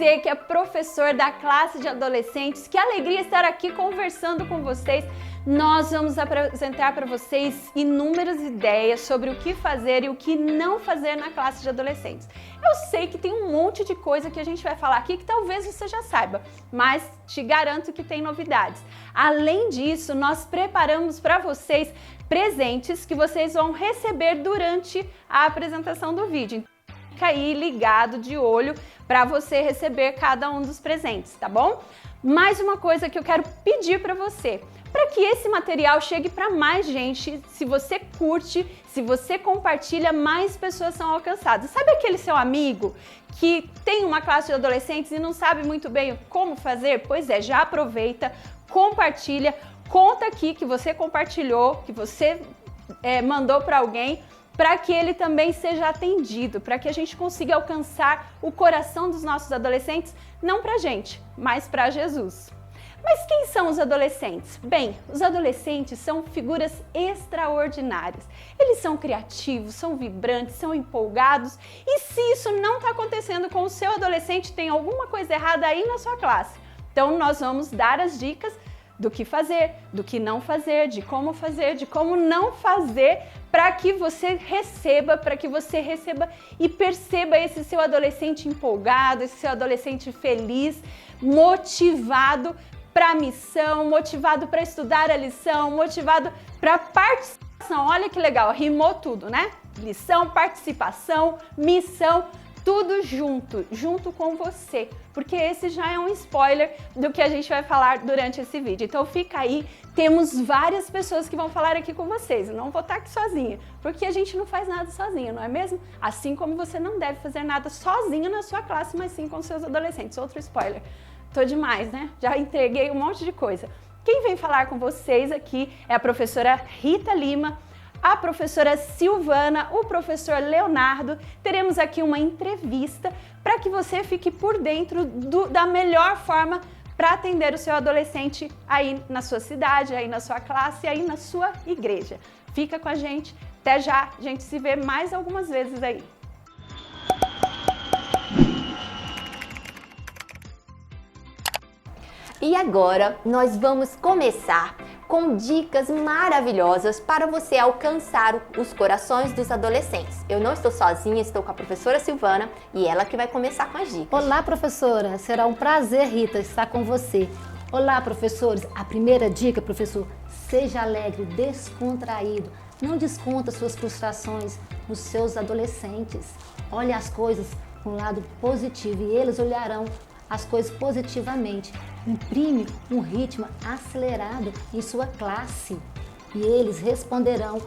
você que é professor da classe de adolescentes, que alegria estar aqui conversando com vocês. Nós vamos apresentar para vocês inúmeras ideias sobre o que fazer e o que não fazer na classe de adolescentes. Eu sei que tem um monte de coisa que a gente vai falar aqui que talvez você já saiba, mas te garanto que tem novidades. Além disso, nós preparamos para vocês presentes que vocês vão receber durante a apresentação do vídeo. Fica aí ligado, de olho, para você receber cada um dos presentes, tá bom? Mais uma coisa que eu quero pedir para você, para que esse material chegue para mais gente, se você curte, se você compartilha, mais pessoas são alcançadas. Sabe aquele seu amigo que tem uma classe de adolescentes e não sabe muito bem como fazer? Pois é, já aproveita, compartilha, conta aqui que você compartilhou, que você mandou para alguém, para que ele também seja atendido, para que a gente consiga alcançar o coração dos nossos adolescentes, não para a gente, mas para Jesus. Mas quem são os adolescentes? Bem, os adolescentes são figuras extraordinárias. Eles são criativos, são vibrantes, são empolgados. E se isso não está acontecendo com o seu adolescente, tem alguma coisa errada aí na sua classe. Então nós vamos dar as dicas do que fazer, do que não fazer, de como não fazer, para que você receba e perceba esse seu adolescente empolgado, esse seu adolescente feliz, motivado para a missão, motivado para estudar a lição, motivado para participação. Olha que legal, rimou tudo, né? Lição, participação, missão, tudo junto com você, porque esse já é um spoiler do que a gente vai falar durante esse vídeo. Então fica aí, temos várias pessoas que vão falar aqui com vocês, eu não vou estar aqui sozinha, porque a gente não faz nada sozinho, não é mesmo? Assim como você não deve fazer nada sozinho na sua classe, mas sim com seus adolescentes. Outro spoiler, tô demais, né? Já entreguei um monte de coisa. Quem vem falar com vocês aqui é a professora Rita Lima, a professora Silvana, o professor Leonardo. Teremos aqui uma entrevista para que você fique por dentro da melhor forma para atender o seu adolescente aí na sua cidade, aí na sua classe, aí na sua igreja. Fica com a gente, até já, a gente se vê mais algumas vezes aí. E agora nós vamos começar com dicas maravilhosas para você alcançar os corações dos adolescentes. Eu não estou sozinha, estou com a professora Silvana e ela que vai começar com as dicas. Olá, professora, será um prazer, Rita, estar com você. Olá, professores, a primeira dica, professor, seja alegre, descontraído, não desconta suas frustrações nos seus adolescentes. Olhe as coisas com um lado positivo e eles olharão as coisas positivamente. Imprime um ritmo acelerado em sua classe e eles responderão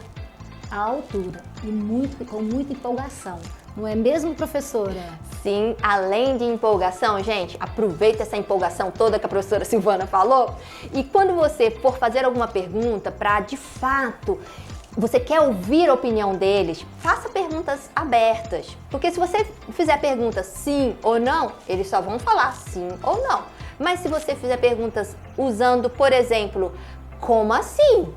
à altura e com muita empolgação. Não é mesmo, professora? Sim, além de empolgação, gente, aproveita essa empolgação toda que a professora Silvana falou e quando você for fazer alguma pergunta para, de fato, você quer ouvir a opinião deles, faça perguntas abertas. Porque se você fizer perguntas sim ou não, eles só vão falar sim ou não. Mas se você fizer perguntas usando, por exemplo, como assim?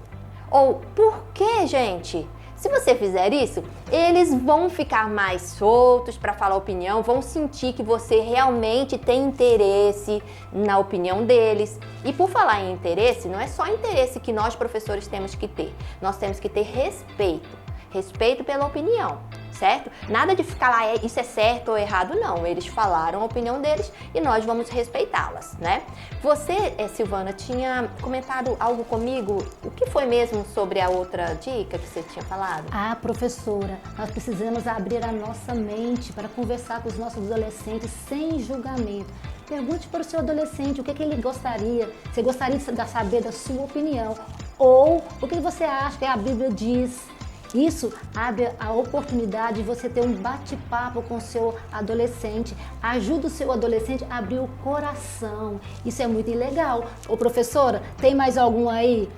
Ou por que, gente? Se você fizer isso, eles vão ficar mais soltos para falar a opinião, vão sentir que você realmente tem interesse na opinião deles. E por falar em interesse, não é só interesse que nós professores temos que ter, nós temos que ter respeito pela opinião, certo? Nada de ficar lá, isso é certo ou errado, não. Eles falaram a opinião deles e nós vamos respeitá-las, né? Você, Silvana, tinha comentado algo comigo, o que foi mesmo sobre a outra dica que você tinha falado? Ah, professora, nós precisamos abrir a nossa mente para conversar com os nossos adolescentes sem julgamento. Pergunte para o seu adolescente o que ele gostaria, você gostaria de saber da sua opinião, ou o que você acha que a Bíblia diz. Isso abre a oportunidade de você ter um bate-papo com o seu adolescente, ajuda o seu adolescente a abrir o coração. Isso é muito legal. Ô professora, tem mais algum aí?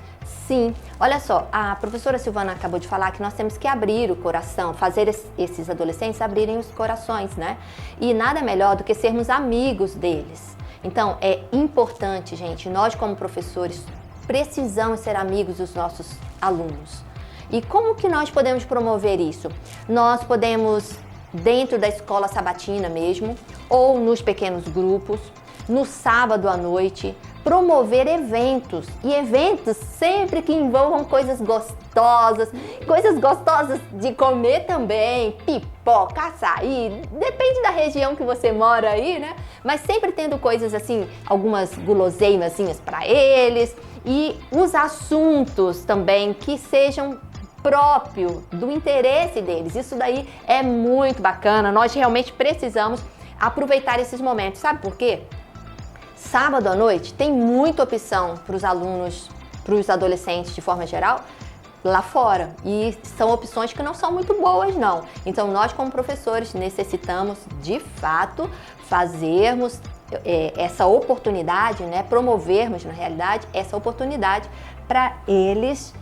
Sim, olha só, a professora Silvana acabou de falar que nós temos que abrir o coração, fazer esses adolescentes abrirem os corações, né? E nada melhor do que sermos amigos deles. Então, é importante, gente, nós como professores precisamos ser amigos dos nossos alunos. E como que nós podemos promover isso? Nós podemos dentro da escola sabatina mesmo, ou nos pequenos grupos, no sábado à noite, promover eventos, e eventos sempre que envolvam coisas gostosas de comer também, pipoca, açaí, depende da região que você mora aí, né? Mas sempre tendo coisas assim, algumas guloseimazinhas para eles, e os assuntos também que sejam próprio do interesse deles. Isso daí é muito bacana, nós realmente precisamos aproveitar esses momentos. Sabe por quê? Sábado à noite tem muita opção para os alunos, para os adolescentes de forma geral, lá fora. E são opções que não são muito boas, não. Então nós, como professores, necessitamos de fato fazermos essa oportunidade, né? Promovermos, na realidade, essa oportunidade para eles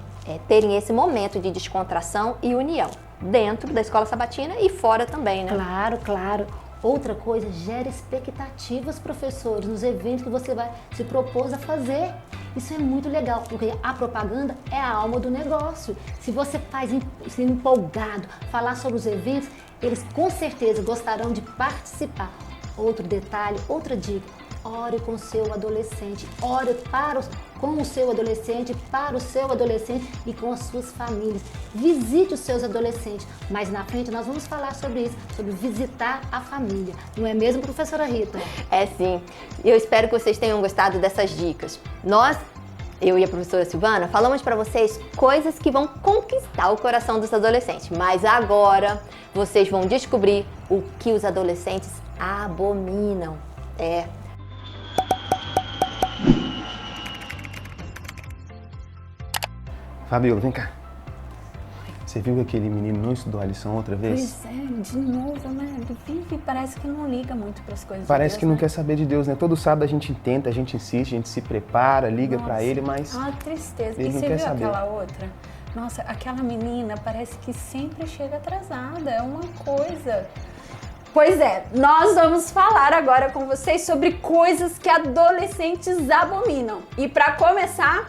terem esse momento de descontração e união dentro da escola sabatina e fora também, né? Claro, claro. Outra coisa, gera expectativas, professores, nos eventos que você vai se propor a fazer. Isso é muito legal, porque a propaganda é a alma do negócio. Se você faz se empolgado, falar sobre os eventos, eles com certeza gostarão de participar. Outro detalhe, outra dica, ore com o seu adolescente, ore com o seu adolescente, para o seu adolescente e com as suas famílias. Visite os seus adolescentes, mas na frente nós vamos falar sobre isso, sobre visitar a família. Não é mesmo, professora Rita? É sim, eu espero que vocês tenham gostado dessas dicas. Eu e a professora Silvana, falamos para vocês coisas que vão conquistar o coração dos adolescentes, mas agora vocês vão descobrir o que os adolescentes abominam. Fabiola, vem cá. Você viu que aquele menino não estudou a lição outra vez? Pois é, de novo, né? Ele vive, parece que não liga muito para as coisas Parece de Deus, que não né? quer saber de Deus, né? Todo sábado a gente tenta, a gente insiste, a gente se prepara, liga pra ele, mas Ah, tristeza. ele E não você quer viu saber. aquela outra? Nossa, aquela menina parece que sempre chega atrasada, é uma coisa. Pois é, nós vamos falar agora com vocês sobre coisas que adolescentes abominam. E para começar,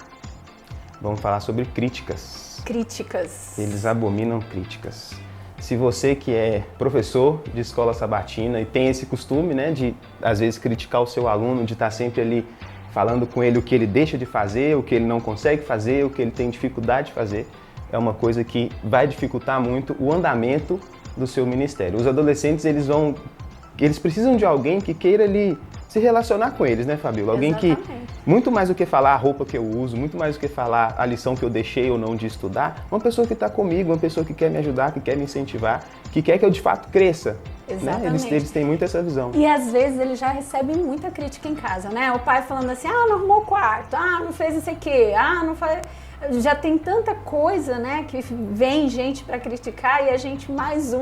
vamos falar sobre críticas. críticas. Eles abominam críticas. Se você que é professor de escola sabatina e tem esse costume, né, de às vezes criticar o seu aluno, de estar sempre ali falando com ele o que ele deixa de fazer, o que ele não consegue fazer, o que ele tem dificuldade de fazer, é uma coisa que vai dificultar muito o andamento do seu ministério. Os adolescentes, eles precisam de alguém que queira ali se relacionar com eles, né, Fabiola? Alguém que, Exatamente. muito mais do que falar a roupa que eu uso, muito mais do que falar a lição que eu deixei ou não de estudar, uma pessoa que está comigo, uma pessoa que quer me ajudar, que quer me incentivar, que quer que eu de fato cresça. Né? Exatamente. Eles têm muito essa visão. E às vezes ele já recebe muita crítica em casa, né? O pai falando assim, não arrumou o quarto, não fez isso aqui, não faz... Já tem tanta coisa, né, que vem gente para criticar e a gente mais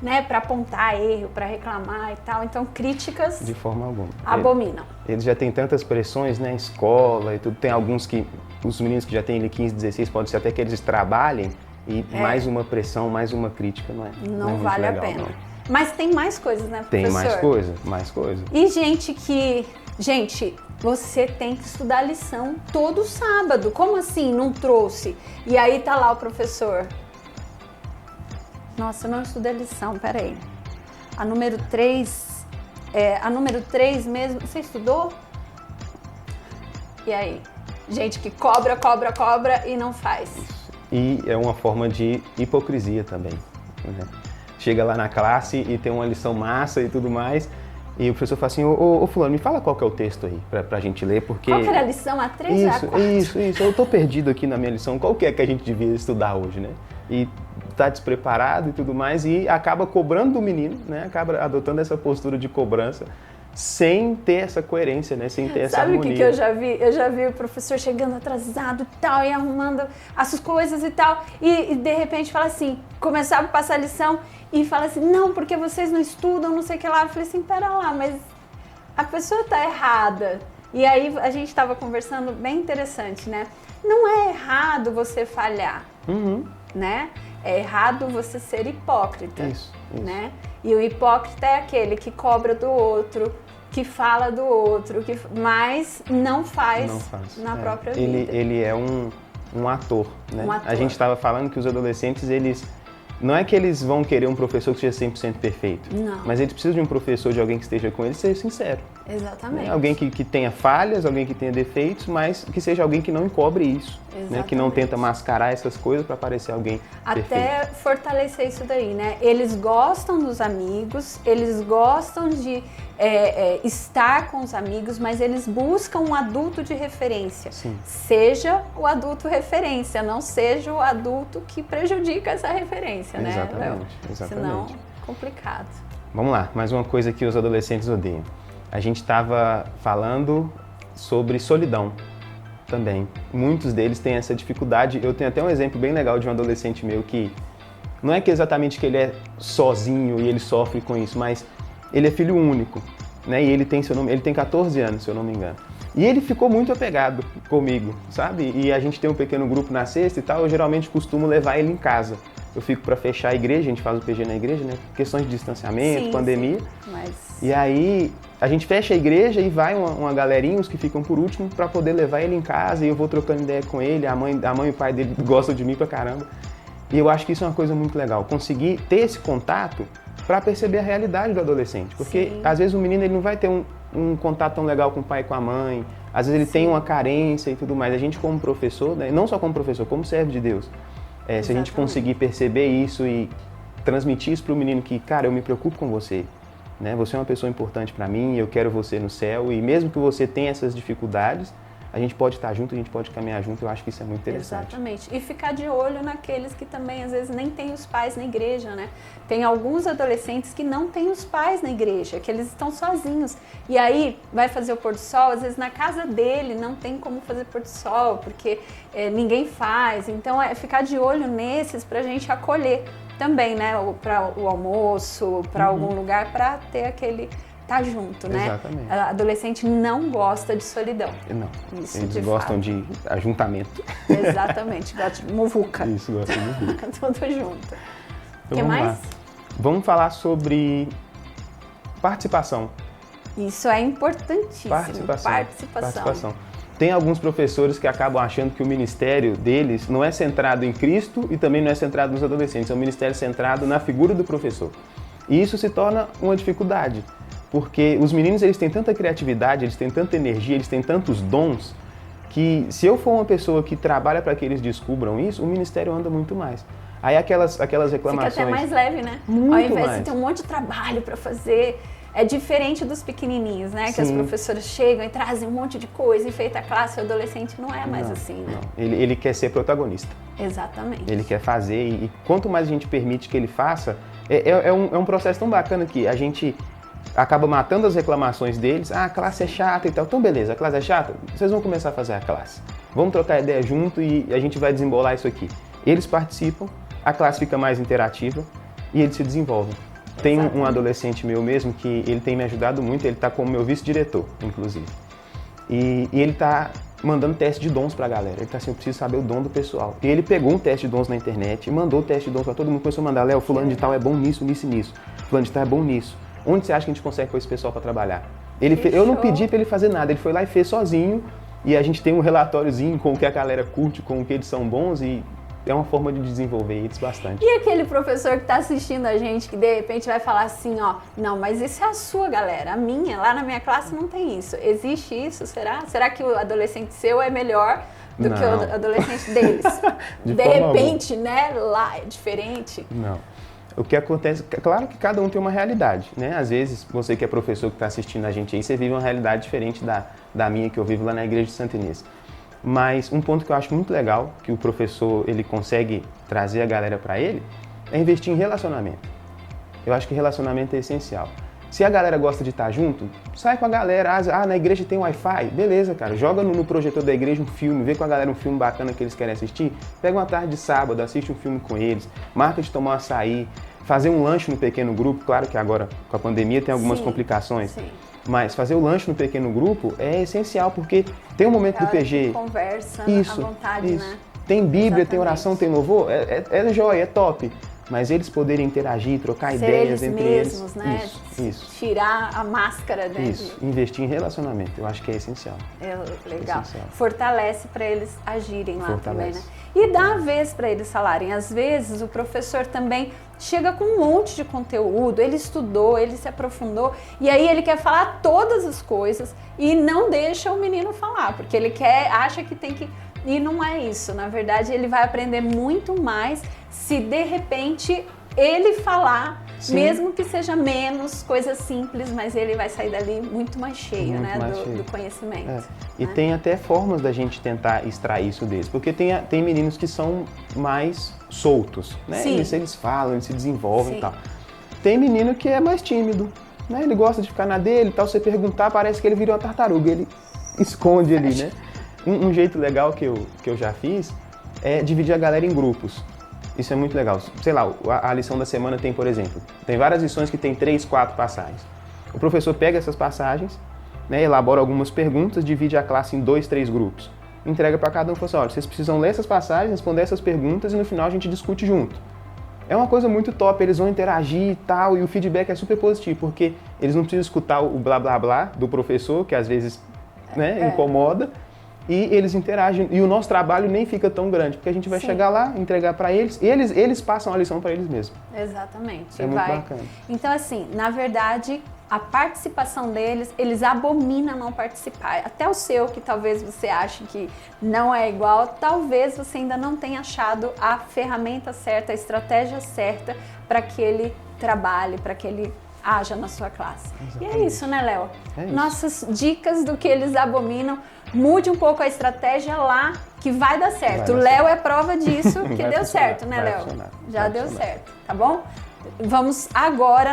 né, para apontar erro, para reclamar e tal. Então, críticas De forma alguma. abominam. Eles já têm tantas pressões, né, escola e tudo. Tem alguns que, os meninos que já têm ali 15, 16, pode ser até que eles trabalhem e mais uma pressão, mais uma crítica, não é? Não é muito vale legal, a pena. não. Mas tem mais coisas, né, professor? Tem mais coisa, mais coisa. E gente que... Gente, você tem que estudar a lição todo sábado. Como assim não trouxe? E aí tá lá o professor. Nossa, eu não estudei a lição, peraí. A número 3, a número 3 mesmo, você estudou? E aí? Gente que cobra e não faz. E é uma forma de hipocrisia também. Né? Chega lá na classe e tem uma lição massa e tudo mais, e o professor fala assim, ô fulano, me fala qual que é o texto aí pra gente ler, porque... Qual que era a lição? A 3 ou a 4? Isso, eu tô perdido aqui na minha lição, qual que é que a gente devia estudar hoje, né? E tá despreparado e tudo mais, e acaba cobrando do menino, né? Acaba adotando essa postura de cobrança, sem ter essa coerência, né? Sem ter essa harmonia. Sabe o que eu já vi? Eu já vi o professor chegando atrasado e tal, e arrumando as coisas e tal, e de repente fala assim, começava a passar a lição e fala assim, não, porque vocês não estudam, não sei o que lá. Eu falei assim, pera lá, mas a pessoa tá errada. E aí a gente tava conversando, bem interessante, né? Não é errado você falhar, né? É errado você ser hipócrita, Isso. né? E o hipócrita é aquele que cobra do outro, que fala do outro, mas não faz na própria vida. Ele é um ator, né? Um ator. A gente estava falando que os adolescentes, eles Não é que eles vão querer um professor que seja 100% perfeito, Não. mas eles precisam de um professor, de alguém que esteja com eles e seja sincero. Exatamente. Né? Alguém que tenha falhas, alguém que tenha defeitos, mas que seja alguém que não encobre isso, né? Que não tenta mascarar essas coisas para parecer alguém perfeito. Até fortalecer isso daí, né? Eles gostam dos amigos, eles gostam de estar com os amigos, mas eles buscam um adulto de referência. Sim. Seja o adulto referência, não seja o adulto que prejudica essa referência, né, Léo? Exatamente. Senão, complicado. Vamos lá, mais uma coisa que os adolescentes odeiam. A gente estava falando sobre solidão também. Muitos deles têm essa dificuldade. Eu tenho até um exemplo bem legal de um adolescente meu que não é que exatamente que ele é sozinho e ele sofre com isso, mas ele é filho único, né? E ele tem 14 anos, se eu não me engano. E ele ficou muito apegado comigo, sabe? E a gente tem um pequeno grupo na sexta e tal, eu geralmente costumo levar ele em casa. Eu fico para fechar a igreja, a gente faz o PG na igreja, né? Questões de distanciamento, Sim, pandemia. sim, mas... E aí a gente fecha a igreja e vai uma galerinha, os que ficam por último, para poder levar ele em casa e eu vou trocando ideia com ele, a mãe e o pai dele gostam de mim pra caramba. E eu acho que isso é uma coisa muito legal, conseguir ter esse contato para perceber a realidade do adolescente. Porque às vezes o menino ele não vai ter um contato tão legal com o pai e com a mãe, às vezes ele tem uma carência e tudo mais. A gente como professor, né, não só como professor, como servo de Deus, se a gente conseguir perceber isso e transmitir isso para o menino que, cara, eu me preocupo com você, né? Você é uma pessoa importante para mim, eu quero você no céu e mesmo que você tenha essas dificuldades, a gente pode estar junto, a gente pode caminhar junto, eu acho que isso é muito interessante. Exatamente. E ficar de olho naqueles que também, às vezes, nem têm os pais na igreja, né? Tem alguns adolescentes que não têm os pais na igreja, que eles estão sozinhos. E aí, vai fazer o pôr do sol, às vezes na casa dele não tem como fazer pôr do sol, porque ninguém faz. Então, é ficar de olho nesses pra gente acolher também, né? Para o almoço, para algum lugar, para ter aquele... tá junto, né? Exatamente. A adolescente não gosta de solidão. Não, Isso, eles de gostam fato. de ajuntamento. Exatamente, gosta de muvuca. Isso, gostam de muvuca. Tudo junto. O Então, que vamos mais? lá. Vamos falar sobre participação. Isso é importantíssimo. Participação. Tem alguns professores que acabam achando que o ministério deles não é centrado em Cristo e também não é centrado nos adolescentes. É um ministério centrado na figura do professor. E isso se torna uma dificuldade. Porque os meninos eles têm tanta criatividade, eles têm tanta energia, eles têm tantos dons, que se eu for uma pessoa que trabalha para que eles descubram isso, o ministério anda muito mais. Aí aquelas reclamações... Fica até mais leve, né? Muito Ao invés mais. de ter um monte de trabalho para fazer, é diferente dos pequenininhos, né? Que as Sim. professoras chegam e trazem um monte de coisa, enfeita a classe, o adolescente não é mais assim, né? Não. Ele quer ser protagonista. Exatamente. Ele quer fazer e quanto mais a gente permite que ele faça, é um processo tão bacana que a gente acaba matando as reclamações deles. Ah, a classe é chata e tal. Então beleza, a classe é chata, vocês vão começar a fazer a classe. Vamos trocar ideia junto e a gente vai desembolar isso aqui. Eles participam, a classe fica mais interativa e eles se desenvolvem. Tem um adolescente meu mesmo que ele tem me ajudado muito, ele está como meu vice-diretor, inclusive. E ele está mandando teste de dons pra galera. Ele tá assim, eu preciso saber o dom do pessoal. E ele pegou um teste de dons na internet e mandou o teste de dons pra todo mundo. Começou a mandar, Léo, fulano de tal é bom nisso, nisso e nisso. Fulano de tal é bom nisso. Onde você acha que a gente consegue pôr esse pessoal pra trabalhar? Eu não pedi pra ele fazer nada, ele foi lá e fez sozinho. E a gente tem um relatóriozinho com o que a galera curte, com o que eles são bons e é uma forma de desenvolver eles bastante. E aquele professor que tá assistindo a gente, que de repente vai falar assim, ó, não, mas isso é a sua, galera, a minha, lá na minha classe não tem isso. Existe isso, será? Será que o adolescente seu é melhor do que o adolescente deles? de repente, né, lá é diferente? Não. O que acontece, claro que cada um tem uma realidade, né? Às vezes, você que é professor que está assistindo a gente aí, você vive uma realidade diferente da minha que eu vivo lá na igreja de Santa Inês. Mas um ponto que eu acho muito legal, que o professor ele consegue trazer a galera para ele, é investir em relacionamento. Eu acho que relacionamento é essencial. Se a galera gosta de estar junto, sai com a galera. Ah, na igreja tem Wi-Fi? Beleza, cara. Joga no projetor da igreja um filme, vê com a galera um filme bacana que eles querem assistir. Pega uma tarde de sábado, assiste um filme com eles, marca de tomar um açaí, fazer um lanche no pequeno grupo. Claro que agora, com a pandemia, tem algumas complicações. Sim. Mas fazer o lanche no pequeno grupo é essencial, porque tem um momento do PG... Conversa isso, à vontade, isso. né? Tem Bíblia, Exatamente. tem oração, tem louvor, é joia, é top. mas eles poderem interagir, trocar Ser ideias eles entre mesmos, eles. né? Isso. Tirar a máscara, né? Isso, investir em relacionamento, eu acho que é essencial. Legal. Essencial. Fortalece para eles agirem lá também, Fortalece. né? E dá a vez para eles falarem. Às vezes o professor também chega com um monte de conteúdo, ele estudou, ele se aprofundou, e aí ele quer falar todas as coisas e não deixa o menino falar, porque ele acha que tem que... E não é isso, na verdade ele vai aprender muito mais se de repente ele falar, Sim. mesmo que seja menos, coisas simples, mas ele vai sair dali muito mais cheio, Muito né, mais do cheio. conhecimento. E né? tem até formas da gente tentar extrair isso deles, porque tem meninos que são mais soltos, né? Sim. Eles falam, eles se desenvolvem Sim. e tal. Tem menino que é mais tímido, né? Ele gosta de ficar na dele e tal, você perguntar, parece que ele virou uma tartaruga, ele esconde ali, né? Um jeito legal que eu já fiz é dividir a galera em grupos. Isso é muito legal. Sei lá, a lição da semana tem, por exemplo, tem várias lições que tem 3, 4 passagens. O professor pega essas passagens, né, elabora algumas perguntas, divide a classe em 2, 3 grupos. Entrega para cada um e fala assim, olha, vocês precisam ler essas passagens, responder essas perguntas e no final a gente discute junto. É uma coisa muito top, eles vão interagir e tal, e o feedback é super positivo, porque eles não precisam escutar o blá blá blá do professor, que às vezes incomoda, e eles interagem. E o nosso trabalho nem fica tão grande, porque a gente vai chegar lá, entregar para eles, e eles passam a lição para eles mesmos. Exatamente. É muito bacana. Então, assim, na verdade, a participação deles, eles abominam não participar. Até o seu, que talvez você ache que não é igual, talvez você ainda não tenha achado a ferramenta certa, a estratégia certa para que ele trabalhe, para que ele haja na sua classe. Exatamente. E é isso, né, Léo? É isso. Nossas dicas do que eles abominam. Mude um pouco a estratégia lá, que vai dar certo. O Léo é prova disso, que Vai deu funcionar, certo, né, vai Léo? funcionar, Já vai deu funcionar. certo, tá bom?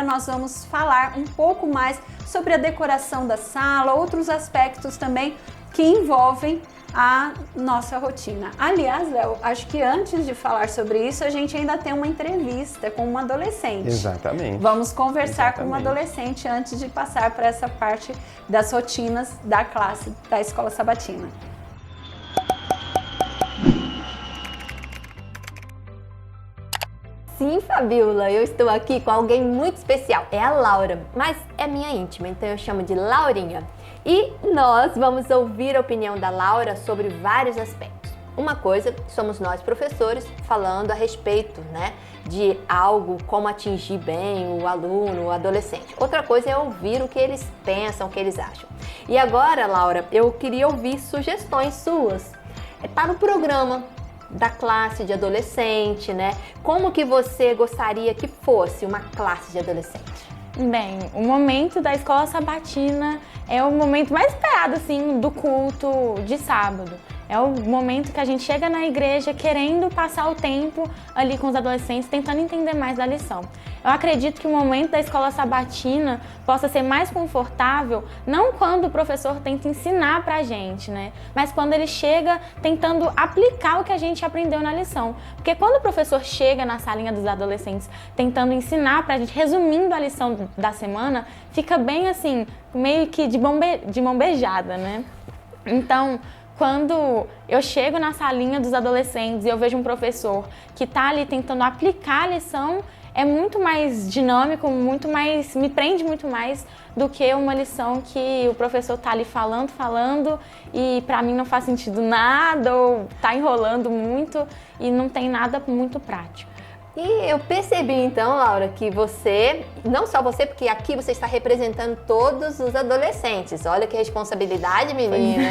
Nós vamos falar um pouco mais sobre a decoração da sala, outros aspectos também que envolvem a nossa rotina. Aliás, Léo, acho que antes de falar sobre isso, a gente ainda tem uma entrevista com uma adolescente. Exatamente. Vamos conversar com uma Exatamente. adolescente antes de passar para essa parte das rotinas da classe da Escola Sabatina. Sim, Fabiola, eu estou aqui com alguém muito especial. É a Laura, mas é minha íntima, então eu chamo de Laurinha. E nós vamos ouvir a opinião da Laura sobre vários aspectos. Uma coisa, somos nós professores falando a respeito, né, de algo, como atingir bem o aluno, o adolescente. Outra coisa é ouvir o que eles pensam, o que eles acham. E agora, Laura, eu queria ouvir sugestões suas para o programa da classe de adolescente, né? Como que você gostaria que fosse uma classe de adolescente? Bem, o momento da escola sabatina é o momento mais esperado, assim, do culto de sábado. É o momento que a gente chega na igreja querendo passar o tempo ali com os adolescentes, tentando entender mais da lição. Eu acredito que o momento da escola sabatina possa ser mais confortável, não quando o professor tenta ensinar pra gente, né? Mas quando ele chega tentando aplicar o que a gente aprendeu na lição. Porque quando o professor chega na salinha dos adolescentes tentando ensinar pra gente, resumindo a lição da semana, fica bem assim, meio que de mão beijada, né? Então, quando eu chego na salinha dos adolescentes e eu vejo um professor que está ali tentando aplicar a lição, é muito mais dinâmico, me prende muito mais do que uma lição que o professor está ali falando e para mim não faz sentido nada ou está enrolando muito e não tem nada muito prático. E eu percebi então, Laura, que você, não só você, porque aqui você está representando todos os adolescentes. Olha que responsabilidade, menina.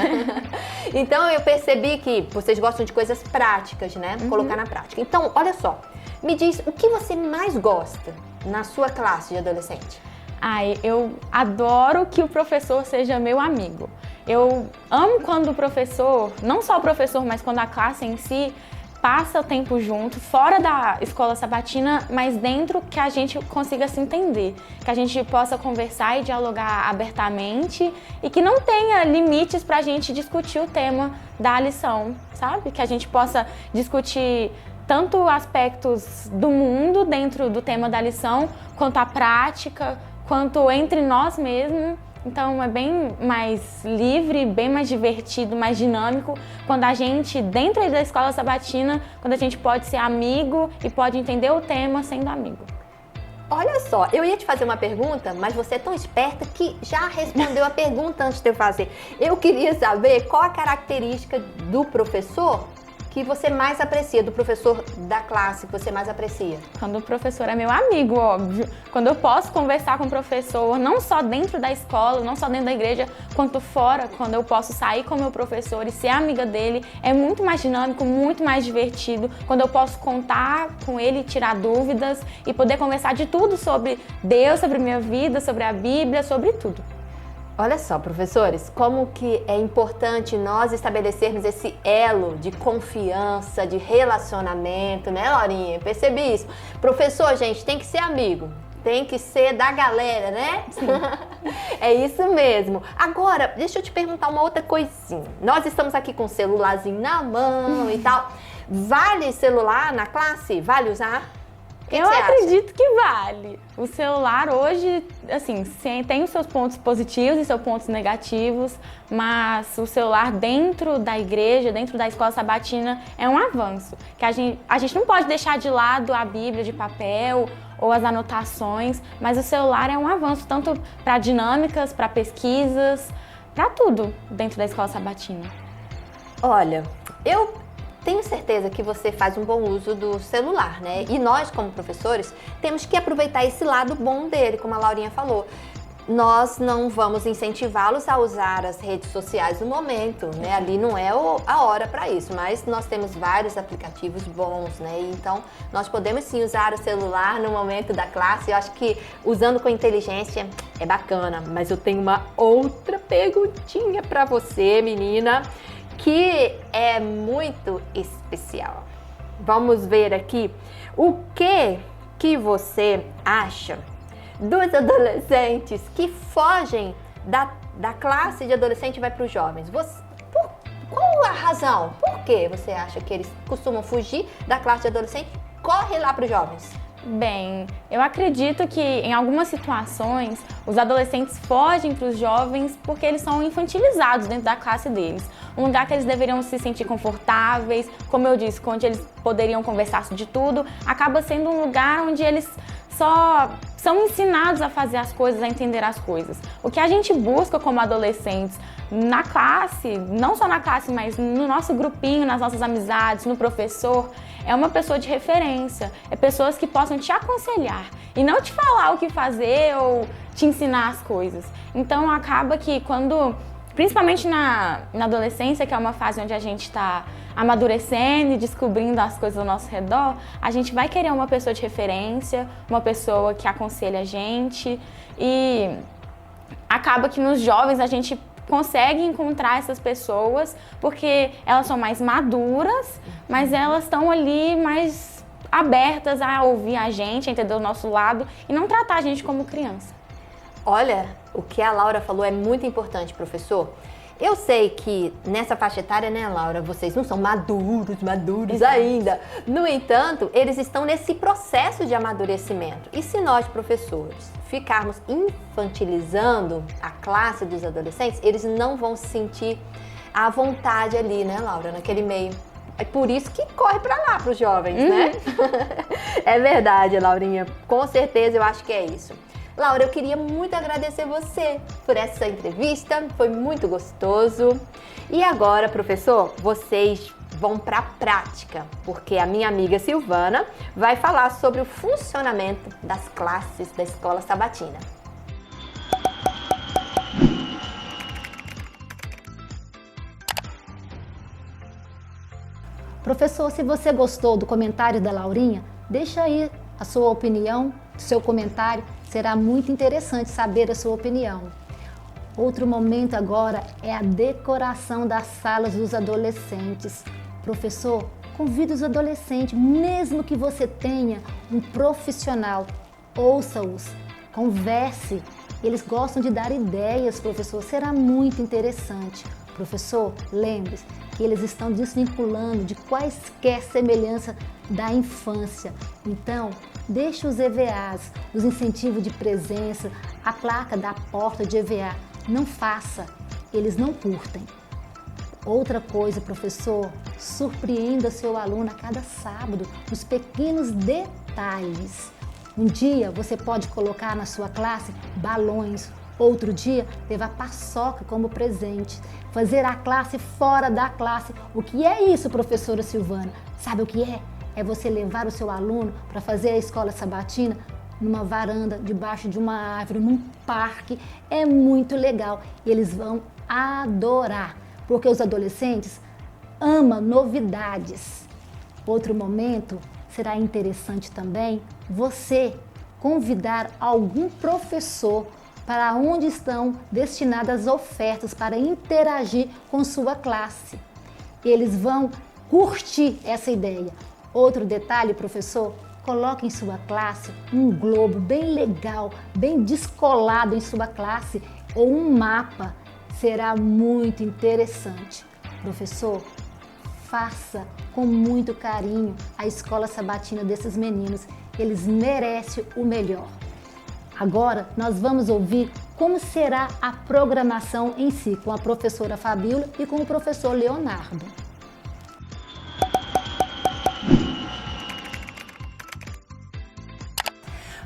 Então eu percebi que vocês gostam de coisas práticas, né? Colocar na prática. Então, olha só, me diz o que você mais gosta na sua classe de adolescente? Ai, eu adoro que o professor seja meu amigo. Eu amo quando o professor, não só o professor, mas quando a classe em si, passa o tempo junto, fora da escola sabatina, mas dentro que a gente consiga se entender, que a gente possa conversar e dialogar abertamente e que não tenha limites para a gente discutir o tema da lição, sabe? Que a gente possa discutir tanto aspectos do mundo dentro do tema da lição, quanto a prática, quanto entre nós mesmos Então é bem mais livre, bem mais divertido, mais dinâmico, quando a gente, dentro da escola sabatina, quando a gente pode ser amigo e pode entender o tema sendo amigo. Olha só, eu ia te fazer uma pergunta, mas você é tão esperta que já respondeu a pergunta antes de eu fazer. Eu queria saber qual a característica do professor que você mais aprecia, do professor da classe que você mais aprecia. Quando o professor é meu amigo, óbvio. Quando eu posso conversar com o professor, não só dentro da escola, não só dentro da igreja, quanto fora, quando eu posso sair com o meu professor e ser amiga dele, é muito mais dinâmico, muito mais divertido. Quando eu posso contar com ele, tirar dúvidas e poder conversar de tudo sobre Deus, sobre minha vida, sobre a Bíblia, sobre tudo. Olha só, professores, como que é importante nós estabelecermos esse elo de confiança, de relacionamento, né, Laurinha? Percebi isso. Professor, gente, tem que ser amigo, tem que ser da galera, né? Sim. É isso mesmo. Agora, deixa eu te perguntar uma outra coisinha. Nós estamos aqui com o celularzinho na mão e tal. Vale celular na classe? Vale usar? Eu acredito que vale. O celular hoje, assim, tem os seus pontos positivos e seus pontos negativos, mas o celular dentro da igreja, dentro da escola sabatina, é um avanço. Que a gente não pode deixar de lado a Bíblia de papel ou as anotações, mas o celular é um avanço tanto para dinâmicas, para pesquisas, para tudo dentro da escola sabatina. Olha, eu tenho certeza que você faz um bom uso do celular, né? E nós, como professores, temos que aproveitar esse lado bom dele, como a Laurinha falou. Nós não vamos incentivá-los a usar as redes sociais no momento, né? Ali não é a hora para isso, mas nós temos vários aplicativos bons, né? Então, nós podemos sim usar o celular no momento da classe. Eu acho que usando com inteligência é bacana, mas eu tenho uma outra perguntinha para você, menina, que é muito especial. Vamos ver aqui o que você acha dos adolescentes que fogem da classe de adolescente e vai para os jovens. Qual a razão? Por que você acha que eles costumam fugir da classe de adolescente e corre lá para os jovens? Bem, eu acredito que em algumas situações os adolescentes fogem para os jovens porque eles são infantilizados dentro da classe deles. Um lugar que eles deveriam se sentir confortáveis, como eu disse, onde eles poderiam conversar de tudo, acaba sendo um lugar onde eles só são ensinados a fazer as coisas, a entender as coisas. O que a gente busca como adolescentes na classe, não só na classe, mas no nosso grupinho, nas nossas amizades, no professor, é uma pessoa de referência, é pessoas que possam te aconselhar e não te falar o que fazer ou te ensinar as coisas. Então acaba que quando, principalmente na adolescência, que é uma fase onde a gente está amadurecendo e descobrindo as coisas ao nosso redor, a gente vai querer uma pessoa de referência, uma pessoa que aconselha a gente, e acaba que nos jovens a gente consegue encontrar essas pessoas porque elas são mais maduras, mas elas estão ali mais abertas a ouvir a gente, a entender o nosso lado e não tratar a gente como criança. Olha, o que a Laura falou é muito importante, professor. Eu sei que nessa faixa etária, né, Laura, vocês não são maduros ainda. No entanto, eles estão nesse processo de amadurecimento. E se nós, professores, ficarmos infantilizando a classe dos adolescentes, eles não vão se sentir à vontade ali, né, Laura, naquele meio. É por isso que corre pra lá, pros jovens, né? É verdade, Laurinha. Com certeza eu acho que é isso. Laura, eu queria muito agradecer você por essa entrevista, foi muito gostoso. E agora, professor, vocês vão para a prática, porque a minha amiga Silvana vai falar sobre o funcionamento das classes da Escola Sabatina. Professor, se você gostou do comentário da Laurinha, deixa aí a sua opinião, seu comentário. Será muito interessante saber a sua opinião. Outro momento agora é a decoração das salas dos adolescentes. Professor, convide os adolescentes, mesmo que você tenha um profissional, ouça-os, converse. Eles gostam de dar ideias, professor, será muito interessante. Professor, lembre-se que eles estão desvinculando de quaisquer semelhança da infância. Então, deixe os EVAs, os incentivos de presença, a placa da porta de EVA. não faça, eles não curtem. Outra coisa, professor, surpreenda seu aluno a cada sábado nos pequenos detalhes. Um dia você pode colocar na sua classe balões, outro dia levar paçoca como presente, fazer a classe fora da classe. O que é isso, professora Silvana? Sabe o que é? É você levar o seu aluno para fazer a escola sabatina numa varanda, debaixo de uma árvore, num parque. É muito legal e eles vão adorar, porque os adolescentes amam novidades. Outro momento será interessante também você convidar algum professor para onde estão destinadas as ofertas para interagir com sua classe. Eles vão curtir essa ideia. Outro detalhe, professor, coloque em sua classe um globo bem legal, bem descolado em sua classe ou um mapa. Será muito interessante. Professor, faça com muito carinho a escola sabatina desses meninos. Eles merecem o melhor. Agora nós vamos ouvir como será a programação em si, com a professora Fabíola e com o professor Leonardo.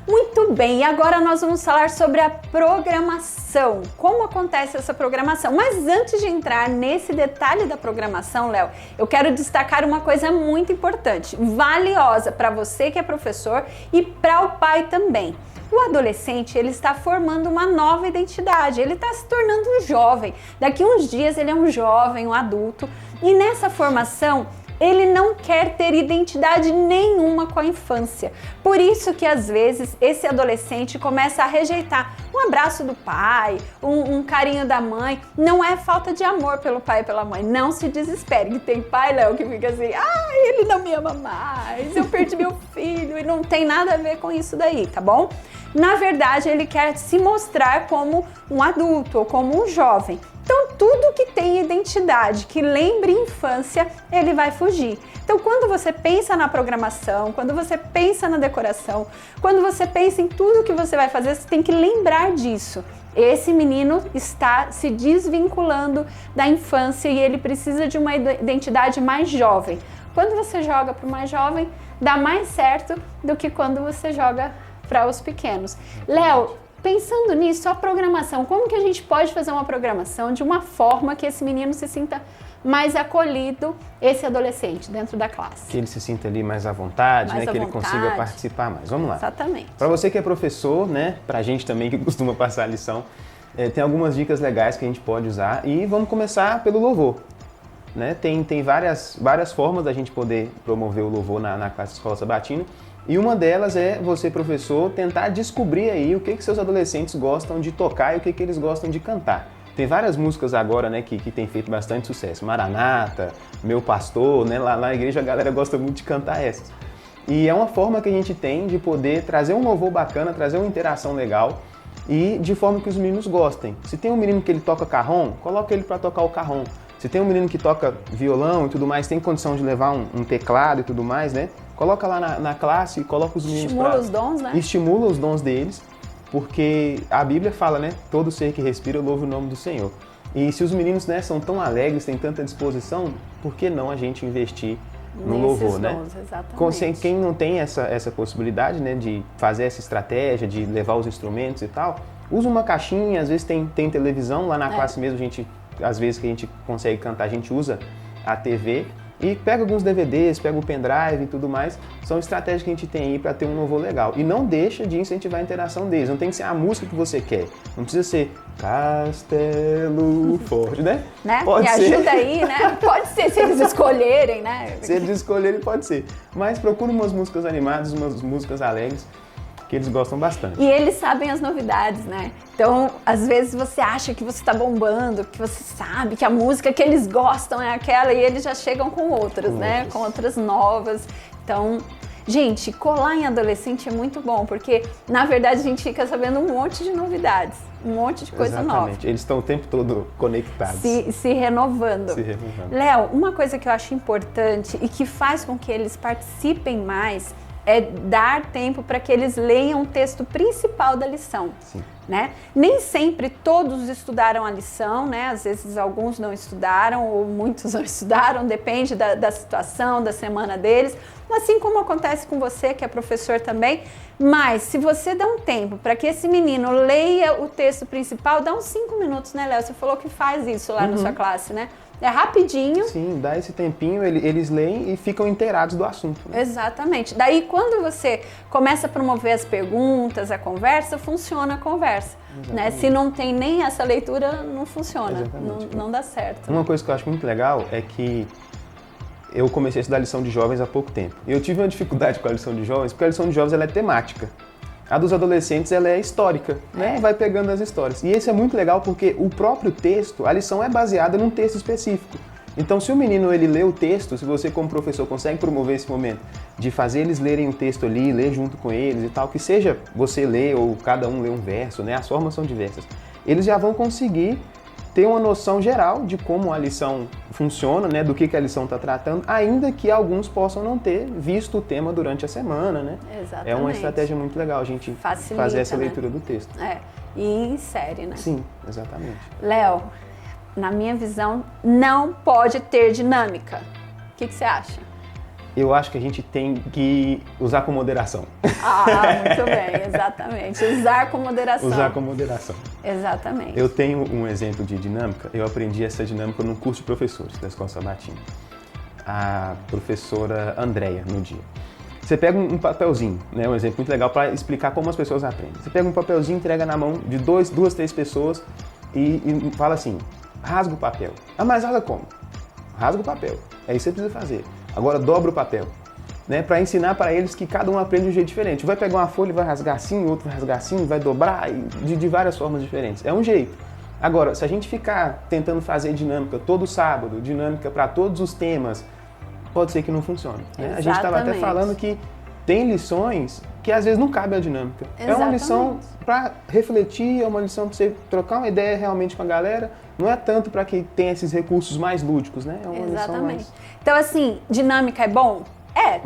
Muito bem, e agora nós vamos falar sobre a programação, como acontece essa programação. Mas antes de entrar nesse detalhe da programação, Léo, eu quero destacar uma coisa muito importante, valiosa para você que é professor e para o pai também. O adolescente, ele está formando uma nova identidade, ele está se tornando um jovem. Daqui uns dias ele é um jovem, um adulto, e nessa formação ele não quer ter identidade nenhuma com a infância. Por isso que às vezes esse adolescente começa a rejeitar um abraço do pai, um carinho da mãe. Não é falta de amor pelo pai e pela mãe. Não se desespere. Que tem pai, Léo, que fica assim, ele não me ama mais, eu perdi meu filho, e não tem nada a ver com isso daí, tá bom? Na verdade, ele quer se mostrar como um adulto ou como um jovem. Então, tudo que tem identidade, que lembre infância, ele vai fugir. Então, quando você pensa na programação, quando você pensa na decoração, quando você pensa em tudo que você vai fazer, você tem que lembrar disso. Esse menino está se desvinculando da infância e ele precisa de uma identidade mais jovem. Quando você joga para o mais jovem, dá mais certo do que quando você joga para os pequenos. Léo, pensando nisso, a programação, como que a gente pode fazer uma programação de uma forma que esse menino se sinta mais acolhido, esse adolescente, dentro da classe? Que ele se sinta ali mais à vontade, né? Que ele consiga participar mais. Vamos lá. Exatamente. Para você que é professor, né? Pra gente também que costuma passar a lição, tem algumas dicas legais que a gente pode usar e vamos começar pelo louvor. Né? Tem várias formas da gente poder promover o louvor na classe de escola sabatina. E uma delas é você, professor, tentar descobrir aí o que seus adolescentes gostam de tocar e o que eles gostam de cantar. Tem várias músicas agora, né, que tem feito bastante sucesso. Maranata, Meu Pastor, né? Lá na igreja a galera gosta muito de cantar essas. E é uma forma que a gente tem de poder trazer um louvor bacana, trazer uma interação legal e de forma que os meninos gostem. Se tem um menino que ele toca carrom, coloca ele para tocar o carrom. Se tem um menino que toca violão e tudo mais, tem condição de levar um teclado e tudo mais, né? Coloca lá na classe e coloca os meninos para... Estimula os dons, né? Estimula os dons deles, porque a Bíblia fala, né? Todo ser que respira louva o nome do Senhor. E se os meninos, né, são tão alegres, têm tanta disposição, por que não a gente investir no louvor, né? Exatamente. Quem não tem essa possibilidade, né, de fazer essa estratégia, de levar os instrumentos e tal, usa uma caixinha, às vezes tem televisão, lá na classe mesmo, às vezes que a gente consegue cantar, a gente usa a TV e pega alguns DVDs, pega o pendrive e tudo mais. São estratégias que a gente tem aí para ter um louvor legal. E não deixa de incentivar a interação deles. Não tem que ser a música que você quer. Não precisa ser Castelo Forte, né? Pode ser. Ajuda aí, né? Pode ser, se eles escolherem, né? Se eles escolherem, pode ser. Mas procura umas músicas animadas, umas músicas alegres, que eles gostam bastante. E eles sabem as novidades, né? Então, às vezes você acha que você tá bombando, que você sabe que a música que eles gostam é aquela e eles já chegam com outras, né? Com outras novas. Então, gente, colar em adolescente é muito bom, porque na verdade a gente fica sabendo um monte de novidades, um monte de coisa nova. Eles estão o tempo todo conectados. Se renovando. Se renovando. Léo, uma coisa que eu acho importante e que faz com que eles participem mais é dar tempo para que eles leiam o texto principal da lição. Sim. Né? Nem sempre todos estudaram a lição, né? Às vezes alguns não estudaram ou muitos não estudaram, depende da situação, da semana deles, assim como acontece com você, que é professor também. Mas se você dá um tempo para que esse menino leia o texto principal, dá uns 5 minutos, né, Léo? Você falou que faz isso lá na sua classe, né? É rapidinho. Sim, dá esse tempinho, eles leem e ficam inteirados do assunto. Né? Exatamente. Daí, quando você começa a promover as perguntas, a conversa, funciona a conversa. Né? Se não tem nem essa leitura, não funciona, não dá certo. Uma coisa que eu acho muito legal é que eu comecei a estudar lição de jovens há pouco tempo. E eu tive uma dificuldade com a lição de jovens, porque a lição de jovens ela é temática. A dos adolescentes ela é histórica, né? Vai pegando as histórias. E isso é muito legal porque o próprio texto, a lição é baseada num texto específico. Então, se o menino ele lê o texto, se você como professor consegue promover esse momento de fazer eles lerem o texto ali, ler junto com eles e tal, que seja você ler ou cada um ler um verso, né? As formas são diversas. Eles já vão conseguir ter uma noção geral de como a lição funciona, né, do que a lição está tratando, ainda que alguns possam não ter visto o tema durante a semana, né? Exatamente. É uma estratégia muito legal a gente fazer essa leitura do texto. E insere, né? Sim, exatamente. Léo, na minha visão, não pode ter dinâmica. O que você acha? Eu acho que a gente tem que usar com moderação. Muito bem, exatamente. Usar com moderação. Usar com moderação. Exatamente. Eu tenho um exemplo de dinâmica. Eu aprendi essa dinâmica num curso de professores da Escola Sabatina. A professora Andréia, no dia. Você pega um papelzinho, né, um exemplo muito legal para explicar como as pessoas aprendem. Você pega um papelzinho, entrega na mão de duas, 3 pessoas e fala assim, rasga o papel. Ah, mas rasga como? Rasga o papel. É isso que você precisa fazer. Agora dobra o papel, né, para ensinar para eles que cada um aprende de um jeito diferente. Vai pegar uma folha e vai rasgar assim, outro vai rasgar assim, vai dobrar de várias formas diferentes. É um jeito. Agora, se a gente ficar tentando fazer dinâmica todo sábado, dinâmica para todos os temas, pode ser que não funcione. Né? A gente estava até falando que tem lições que às vezes não cabe a dinâmica. Exatamente. É uma lição para refletir, é uma lição para você trocar uma ideia realmente com a galera. Não é tanto para que tenha esses recursos mais lúdicos, né? É uma lição mais... Então, assim, dinâmica é bom?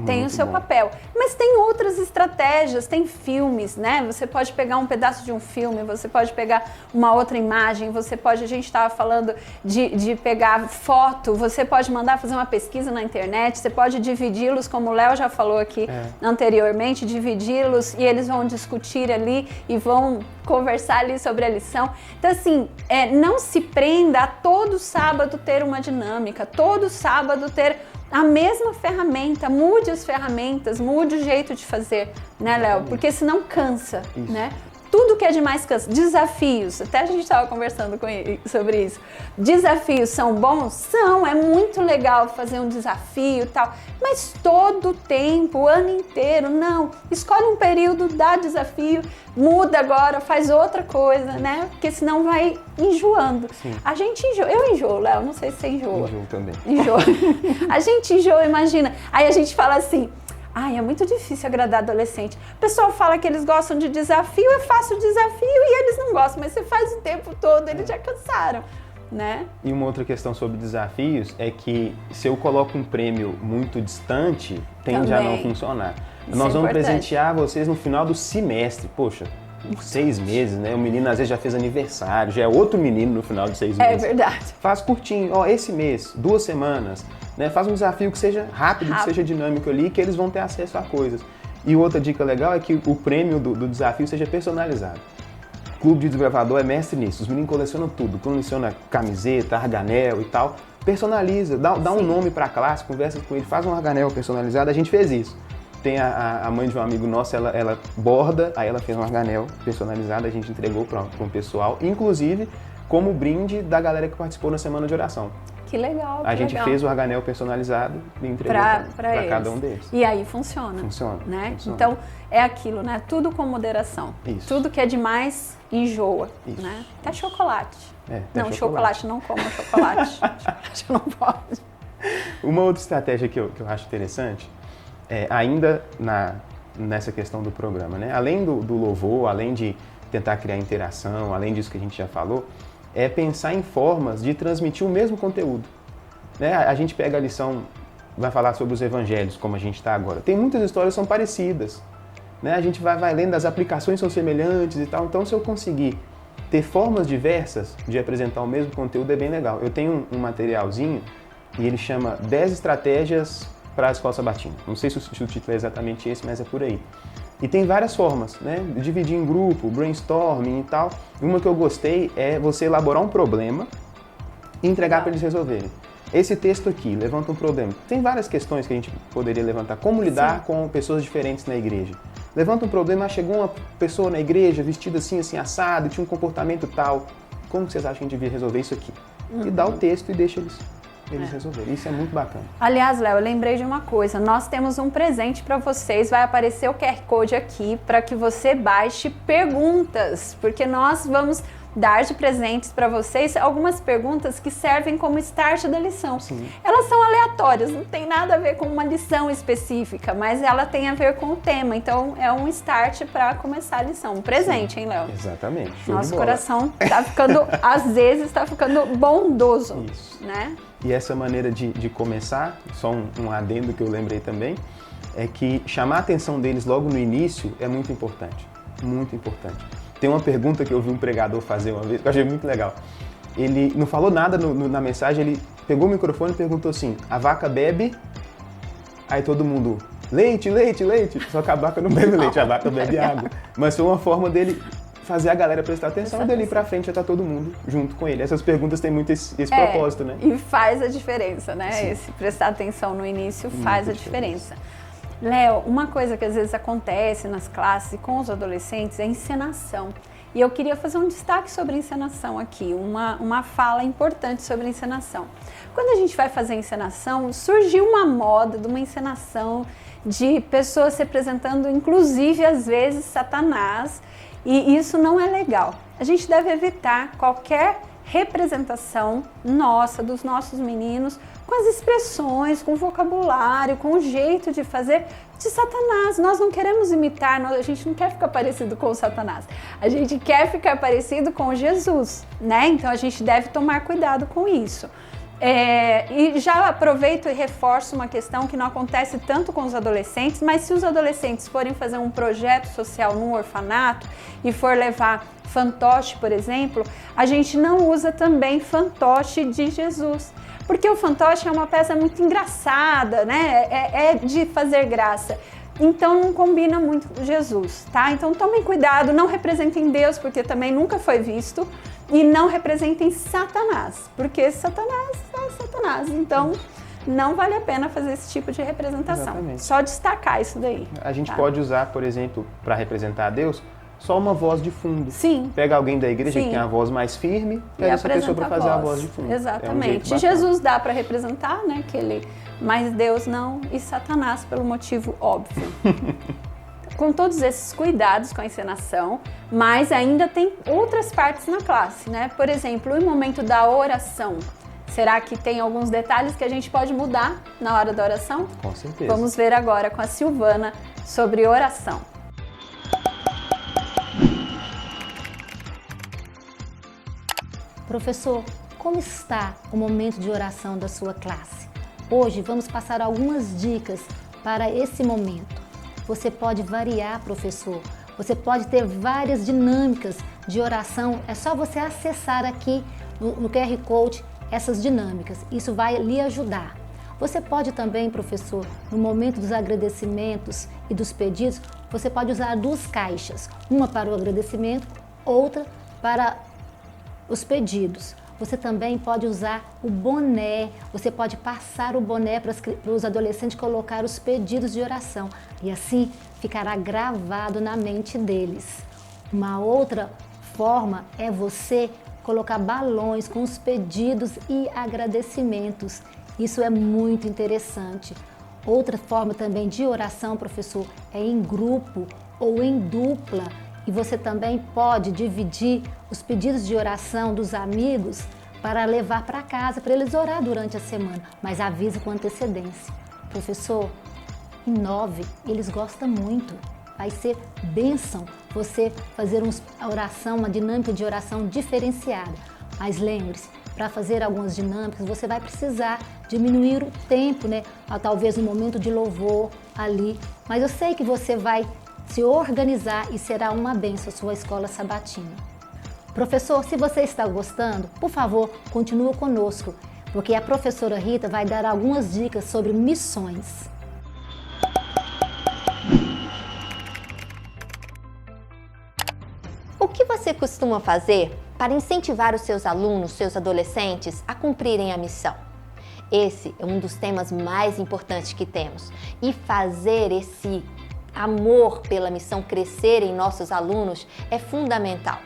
Tem Muito o seu bom. papel. Mas tem outras estratégias, tem filmes, né? Você pode pegar um pedaço de um filme, você pode pegar uma outra imagem, você pode, a gente estava falando de pegar foto, você pode mandar fazer uma pesquisa na internet, você pode dividi-los, como o Léo já falou aqui anteriormente, dividi-los e eles vão discutir ali e vão conversar ali sobre a lição. Então, assim, não se prenda a todo sábado ter uma dinâmica, todo sábado ter a mesma ferramenta, mude as ferramentas, mude o jeito de fazer, né, Léo? Porque senão cansa, né? Tudo que é demais cansa. Desafios, até a gente estava conversando sobre isso. Desafios são bons? São, é muito legal fazer um desafio e tal, mas todo o tempo, o ano inteiro, não. Escolhe um período, dá desafio, muda agora, faz outra coisa, né? Porque senão vai enjoando. Sim. A gente enjoa, eu enjoo, Léo, não sei se você enjoa. Enjoo também. Enjoa. A gente enjoa, imagina. Aí a gente fala assim, é muito difícil agradar adolescente. O pessoal fala que eles gostam de desafio, eu faço desafio e eles não gostam, mas você faz o tempo todo, eles já cansaram, né? E uma outra questão sobre desafios é que se eu coloco um prêmio muito distante, tende a não funcionar. Isso Nós vamos importante. presentear vocês no final do semestre. Poxa, 6 meses, né? O menino às vezes já fez aniversário, já é outro menino no final de 6 meses. É verdade. Faz curtinho, esse mês, 2 semanas, né? Faz um desafio que seja rápido, que seja dinâmico ali, que eles vão ter acesso a coisas. E outra dica legal é que o prêmio do desafio seja personalizado. O Clube de Desbravador é mestre nisso. Os meninos colecionam tudo, colecionam camiseta, arganel e tal. Personaliza, dá um nome para a classe, conversa com ele, faz um arganel personalizado. A gente fez isso. Tem a mãe de um amigo nosso, ela borda, aí ela fez um arganel personalizado, a gente entregou para um pessoal, inclusive como brinde da galera que participou na semana de oração. Que legal, A gente fez o arganel personalizado e entregou para cada um deles. E aí funciona. Funciona. Né? Funciona. Então, é aquilo, né? Tudo com moderação. Isso. Tudo que é demais, enjoa. Isso. Né? Até chocolate. Até não, chocolate não como chocolate. Chocolate não pode. Uma outra estratégia que eu acho interessante, ainda nessa questão do programa, né? Além do louvor, além de tentar criar interação, além disso que a gente já falou, é pensar em formas de transmitir o mesmo conteúdo. Né? A gente pega a lição vai falar sobre os evangelhos, como a gente está agora. Tem muitas histórias que são parecidas, né? A gente vai lendo, as aplicações são semelhantes e tal. Então, se eu conseguir ter formas diversas de apresentar o mesmo conteúdo, é bem legal. Eu tenho um materialzinho e ele chama 10 estratégias para a escola sabatina. Não sei se o título é exatamente esse, mas é por aí. E tem várias formas, né? Dividir em grupo, brainstorming e tal. Uma que eu gostei é você elaborar um problema e entregar para eles resolverem. Esse texto aqui levanta um problema. Tem várias questões que a gente poderia levantar. Como lidar com pessoas diferentes na igreja? Levanta um problema, chegou uma pessoa na igreja vestida assim, assim, assado, tinha um comportamento tal. Como vocês acham que a gente devia resolver isso aqui? E dá o texto e deixa eles resolverem. Isso é muito bacana. Aliás, Léo, eu lembrei de uma coisa. Nós temos um presente para vocês. Vai aparecer o QR Code aqui para que você baixe perguntas, porque nós vamos dar de presentes para vocês algumas perguntas que servem como start da lição. Sim. Elas são aleatórias, não tem nada a ver com uma lição específica, mas ela tem a ver com o tema. Então, é um start para começar a lição. Um presente, hein, Léo? Exatamente. Show Nosso de bola. coração tá ficando, às vezes, tá ficando bondoso, Isso. né? E essa maneira de começar, só um adendo que eu lembrei também, é que chamar a atenção deles logo no início é muito importante. Muito importante. Tem uma pergunta que eu vi um pregador fazer uma vez, que eu achei muito legal. Ele não falou nada na mensagem, ele pegou o microfone e perguntou assim: a vaca bebe? Aí todo mundo, leite, leite, leite. Só que a vaca não bebe leite, a vaca bebe água. Mas foi uma forma dele fazer a galera prestar atenção e dali pra frente já tá todo mundo junto com ele. Essas perguntas têm muito esse propósito, né? E faz a diferença, né? Sim. Esse prestar atenção no início faz a diferença. diferença. Léo, uma coisa que às vezes acontece nas classes e com os adolescentes é a encenação. E eu queria fazer um destaque sobre a encenação aqui, uma fala importante sobre a encenação. Quando a gente vai fazer a encenação, surgiu uma moda de uma encenação de pessoas representando, inclusive, às vezes, Satanás, e isso não é legal. A gente deve evitar qualquer representação nossa, dos nossos meninos, com as expressões, com o vocabulário, com o jeito de fazer de Satanás. Nós não queremos imitar, a gente não quer ficar parecido com o Satanás. A gente quer ficar parecido com Jesus, né? Então a gente deve tomar cuidado com isso. E já aproveito e reforço uma questão que não acontece tanto com os adolescentes, mas se os adolescentes forem fazer um projeto social num orfanato e for levar fantoche, por exemplo, a gente não usa também fantoche de Jesus. Porque o fantoche é uma peça muito engraçada, né? É de fazer graça. Então não combina muito com Jesus, tá? Então tomem cuidado, não representem Deus, porque também nunca foi visto, e não representem Satanás, porque Satanás é Satanás. Então não vale a pena fazer esse tipo de representação. Exatamente. Só destacar isso daí. A gente tá? pode usar, por exemplo, para representar a Deus, só uma voz de fundo. Sim. Pega alguém da igreja Sim. que tem a voz mais firme, E pega essa pessoa apresenta para fazer a voz de fundo. Exatamente. É um jeito bacana. Jesus dá para representar, né? Mas Deus não, e Satanás pelo motivo óbvio. Com todos esses cuidados com a encenação, mas ainda tem outras partes na classe, né? Por exemplo, o momento da oração. Será que tem alguns detalhes que a gente pode mudar na hora da oração? Com certeza. Vamos ver agora com a Silvana sobre oração. Professor, como está o momento de oração da sua classe? Hoje vamos passar algumas dicas para esse momento. Você pode variar, professor. Você pode ter várias dinâmicas de oração. É só você acessar aqui no QR Code essas dinâmicas. Isso vai lhe ajudar. Você pode também, professor, no momento dos agradecimentos e dos pedidos, você pode usar duas caixas. Uma para o agradecimento, outra para os pedidos. Você também pode usar o boné, você pode passar o boné para os adolescentes colocar os pedidos de oração e assim ficará gravado na mente deles. Uma outra forma é você colocar balões com os pedidos e agradecimentos. Isso é muito interessante. Outra forma também de oração, professor, é em grupo ou em dupla. E você também pode dividir os pedidos de oração dos amigos para levar para casa, para eles orar durante a semana, mas avise com antecedência. Professor, inove, eles gostam muito. Vai ser bênção você fazer uma oração, uma dinâmica de oração diferenciada. Mas lembre-se, para fazer algumas dinâmicas, você vai precisar diminuir o tempo, né? Talvez no momento de louvor ali. Mas eu sei que você vai se organizar e será uma bênção a sua escola sabatina. Professor, se você está gostando, por favor, continue conosco, porque a professora Rita vai dar algumas dicas sobre missões. O que você costuma fazer para incentivar os seus alunos, seus adolescentes a cumprirem a missão? Esse é um dos temas mais importantes que temos. E fazer esse amor pela missão crescer em nossos alunos é fundamental.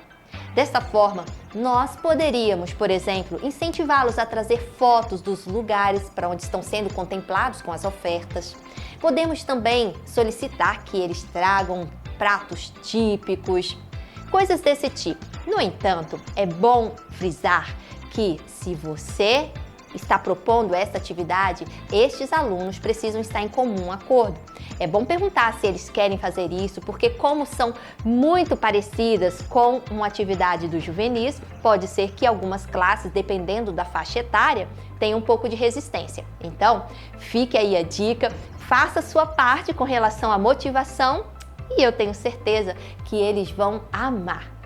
Desta forma, nós poderíamos, por exemplo, incentivá-los a trazer fotos dos lugares para onde estão sendo contemplados com as ofertas. Podemos também solicitar que eles tragam pratos típicos, coisas desse tipo. No entanto, é bom frisar que se você está propondo essa atividade, estes alunos precisam estar em comum acordo. É bom perguntar se eles querem fazer isso, porque como são muito parecidas com uma atividade dos juvenis, pode ser que algumas classes, dependendo da faixa etária, tenham um pouco de resistência. Então, fique aí a dica, faça a sua parte com relação à motivação e eu tenho certeza que eles vão amar.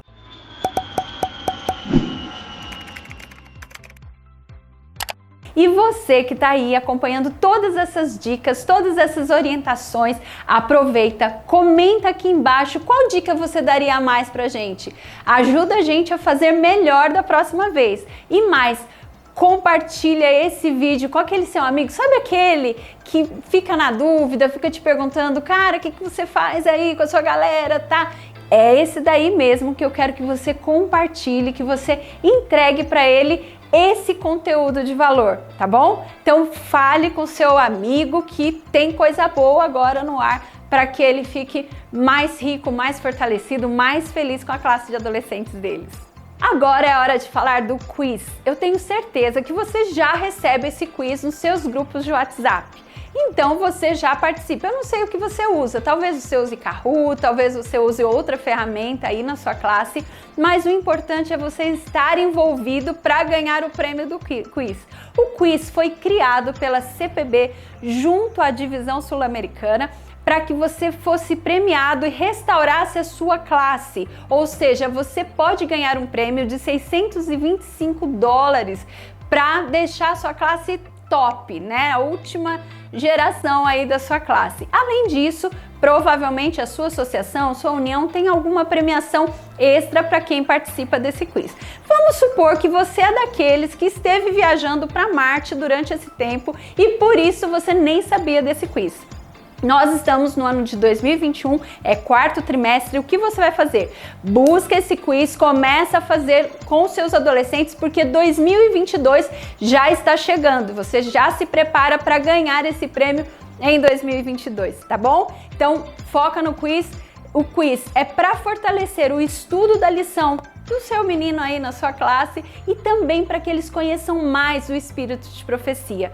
E você que está aí acompanhando todas essas dicas, todas essas orientações, aproveita, comenta aqui embaixo qual dica você daria a mais pra gente. Ajuda a gente a fazer melhor da próxima vez. E mais, compartilha esse vídeo com aquele seu amigo, sabe aquele que fica na dúvida, fica te perguntando, cara, o que você faz aí com a sua galera, tá? É esse daí mesmo que eu quero que você compartilhe, que você entregue para ele esse conteúdo de valor, tá bom? Então fale com seu amigo que tem coisa boa agora no ar para que ele fique mais rico, mais fortalecido, mais feliz com a classe de adolescentes deles. Agora é a hora de falar do quiz. Eu tenho certeza que você já recebe esse quiz nos seus grupos de WhatsApp. Então você já participa. Eu não sei o que você usa, talvez você use Kahoot, talvez você use outra ferramenta aí na sua classe, mas o importante é você estar envolvido para ganhar o prêmio do quiz. O quiz foi criado pela CPB junto à Divisão Sul-Americana para que você fosse premiado e restaurasse a sua classe. Ou seja, você pode ganhar um prêmio de $625 para deixar a sua classe top, né? A última geração aí da sua classe. Além disso, provavelmente a sua associação, sua união tem alguma premiação extra para quem participa desse quiz. Vamos supor que você é daqueles que esteve viajando para Marte durante esse tempo e por isso você nem sabia desse quiz. Nós estamos no ano de 2021, é quarto trimestre, o que você vai fazer? Busca esse quiz, começa a fazer com seus adolescentes, porque 2022 já está chegando, você já se prepara para ganhar esse prêmio em 2022, tá bom? Então, foca no quiz. O quiz é para fortalecer o estudo da lição do seu menino aí na sua classe e também para que eles conheçam mais o espírito de profecia.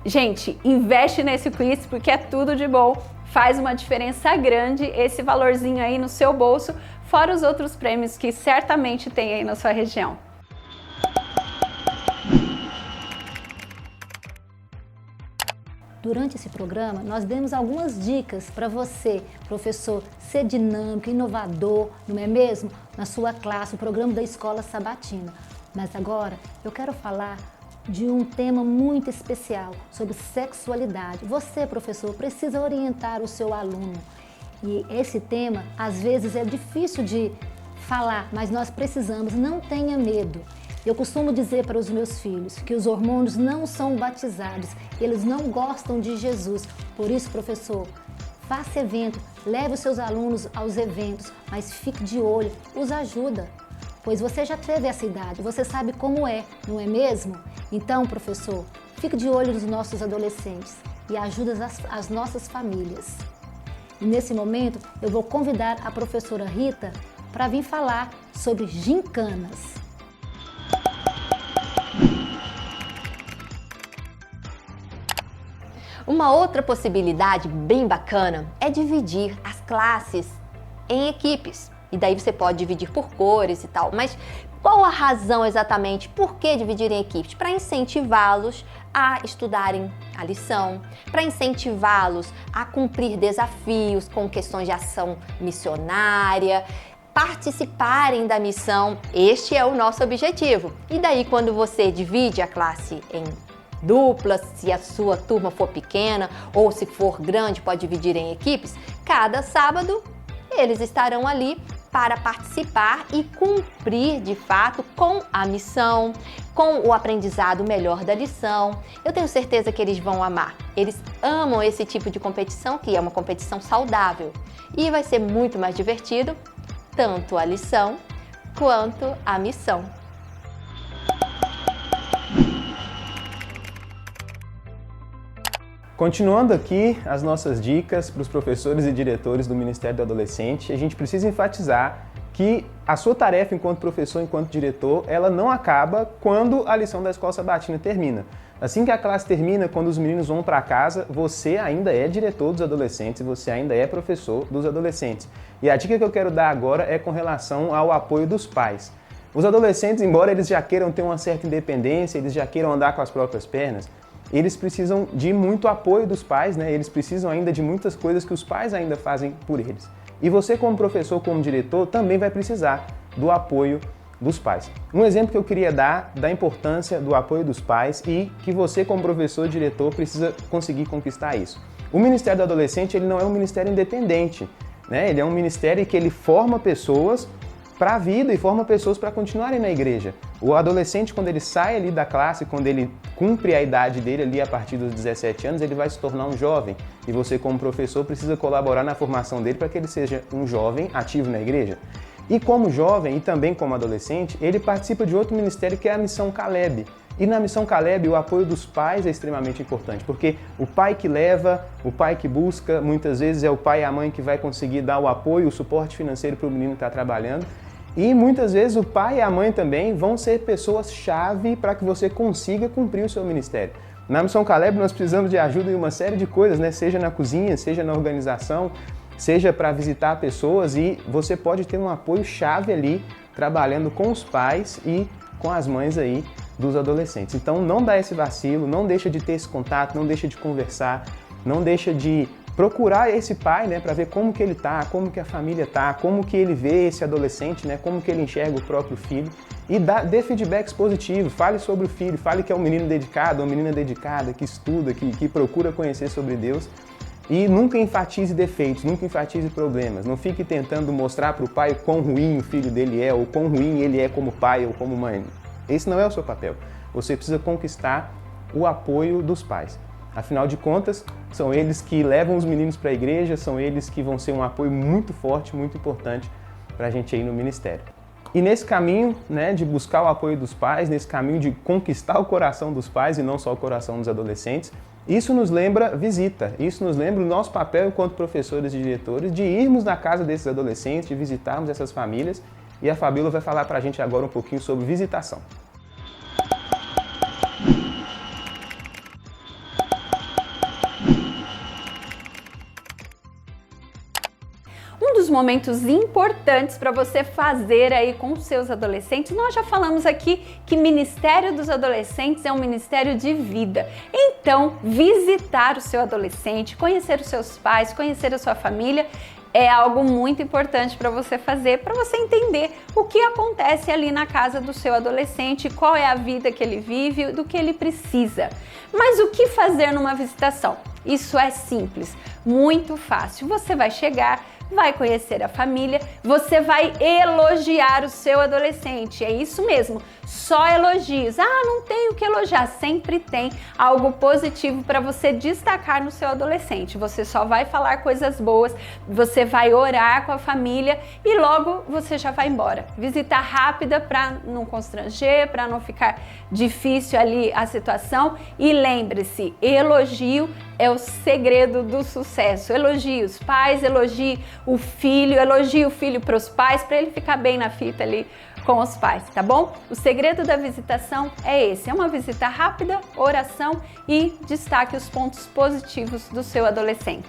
Gente, investe nesse quiz porque é tudo de bom, faz uma diferença grande esse valorzinho aí no seu bolso, fora os outros prêmios que certamente tem aí na sua região. Durante esse programa, nós demos algumas dicas para você, professor, ser dinâmico, inovador, não é mesmo? Na sua classe, o programa da Escola Sabatina. Mas agora eu quero falar de um tema muito especial, sobre sexualidade. Você, professor, precisa orientar o seu aluno. E esse tema, às vezes, é difícil de falar, mas nós precisamos, não tenha medo. Eu costumo dizer para os meus filhos que os hormônios não são batizados, eles não gostam de Jesus. Por isso, professor, faça evento, leve os seus alunos aos eventos, mas fique de olho, os ajuda. Pois você já teve essa idade, você sabe como é, não é mesmo? Então, professor, fique de olho nos nossos adolescentes e ajude as nossas famílias. E nesse momento, eu vou convidar a professora Rita para vir falar sobre gincanas. Uma outra possibilidade bem bacana é dividir as classes em equipes. E daí você pode dividir por cores e tal, mas Qual a razão exatamente? Por que dividir em equipes? Para incentivá-los a estudarem a lição, para incentivá-los a cumprir desafios com questões de ação missionária, participarem da missão. Este é o nosso objetivo. E daí, quando você divide a classe em duplas, se a sua turma for pequena ou se for grande, pode dividir em equipes, cada sábado eles estarão ali para participar e cumprir de fato com a missão, com o aprendizado melhor da lição. Eu tenho certeza que eles vão amar. Eles amam esse tipo de competição, que é uma competição saudável. E vai ser muito mais divertido, tanto a lição quanto a missão. Continuando aqui as nossas dicas para os professores e diretores do Ministério do Adolescente, a gente precisa enfatizar que a sua tarefa enquanto professor, enquanto diretor, ela não acaba quando a lição da Escola Sabatina termina. Assim que a classe termina, quando os meninos vão para casa, você ainda é diretor dos adolescentes, você ainda é professor dos adolescentes. E a dica que eu quero dar agora é com relação ao apoio dos pais. Os adolescentes, embora eles já queiram ter uma certa independência, eles já queiram andar com as próprias pernas, eles precisam de muito apoio dos pais, né? Eles precisam ainda de muitas coisas que os pais ainda fazem por eles. E você, como professor, como diretor, também vai precisar do apoio dos pais. Um exemplo que eu queria dar da importância do apoio dos pais e que você, como professor e diretor, precisa conseguir conquistar isso. O Ministério do Adolescente, ele não é um ministério independente, né? Ele é um ministério que ele forma pessoas para a vida e forma pessoas para continuarem na igreja. O adolescente, quando ele sai ali da classe, quando ele cumpre a idade dele ali a partir dos 17 anos, ele vai se tornar um jovem. E você, como professor, precisa colaborar na formação dele para que ele seja um jovem ativo na igreja. E como jovem e também como adolescente, ele participa de outro ministério que é a Missão Caleb. E na Missão Caleb, o apoio dos pais é extremamente importante, porque o pai que leva, o pai que busca, muitas vezes é o pai e a mãe que vai conseguir dar o apoio, o suporte financeiro para o menino estar trabalhando. E muitas vezes o pai e a mãe também vão ser pessoas-chave para que você consiga cumprir o seu ministério. Na Missão Caleb nós precisamos de ajuda em uma série de coisas, né? Seja na cozinha, seja na organização, seja para visitar pessoas, e você pode ter um apoio-chave ali, trabalhando com os pais e com as mães aí dos adolescentes. Então não dá esse vacilo, não deixa de ter esse contato, não deixa de conversar, não deixa de procurar esse pai, né, para ver como que ele tá, como que a família tá, como que ele vê esse adolescente, né, como que ele enxerga o próprio filho, e dê feedbacks positivos, fale sobre o filho, fale que é um menino dedicado, uma menina dedicada, que estuda, que procura conhecer sobre Deus, e nunca enfatize defeitos, nunca enfatize problemas, não fique tentando mostrar para o pai o quão ruim o filho dele é, ou quão ruim ele é como pai ou como mãe. Esse não é o seu papel. Você precisa conquistar o apoio dos pais. Afinal de contas, são eles que levam os meninos para a igreja, são eles que vão ser um apoio muito forte, muito importante para a gente ir no ministério. E nesse caminho, né, de buscar o apoio dos pais, nesse caminho de conquistar o coração dos pais e não só o coração dos adolescentes, isso nos lembra visita, isso nos lembra o nosso papel enquanto professores e diretores de irmos na casa desses adolescentes, de visitarmos essas famílias, e a Fabíola vai falar para a gente agora um pouquinho sobre visitação. Um dos momentos importantes para você fazer aí com os seus adolescentes, nós já falamos aqui que Ministério dos Adolescentes é um ministério de vida. Então, visitar o seu adolescente, conhecer os seus pais, conhecer a sua família, é algo muito importante para você fazer, para você entender o que acontece ali na casa do seu adolescente, qual é a vida que ele vive, do que ele precisa. Mas o que fazer numa visitação? Isso é simples, muito fácil. Você vai chegar, vai conhecer a família, você vai elogiar o seu adolescente. É isso mesmo, só elogios. Ah, não tenho o que elogiar. Sempre tem algo positivo para você destacar no seu adolescente. Você só vai falar coisas boas, você vai orar com a família e logo você já vai embora. Visita rápida para não constranger, para não ficar difícil ali a situação. E lembre-se, elogio é o segredo do sucesso. Elogie os pais, elogie o filho para os pais, para ele ficar bem na fita ali com os pais, tá bom? O segredo da visitação é esse, é uma visita rápida, oração e destaque os pontos positivos do seu adolescente.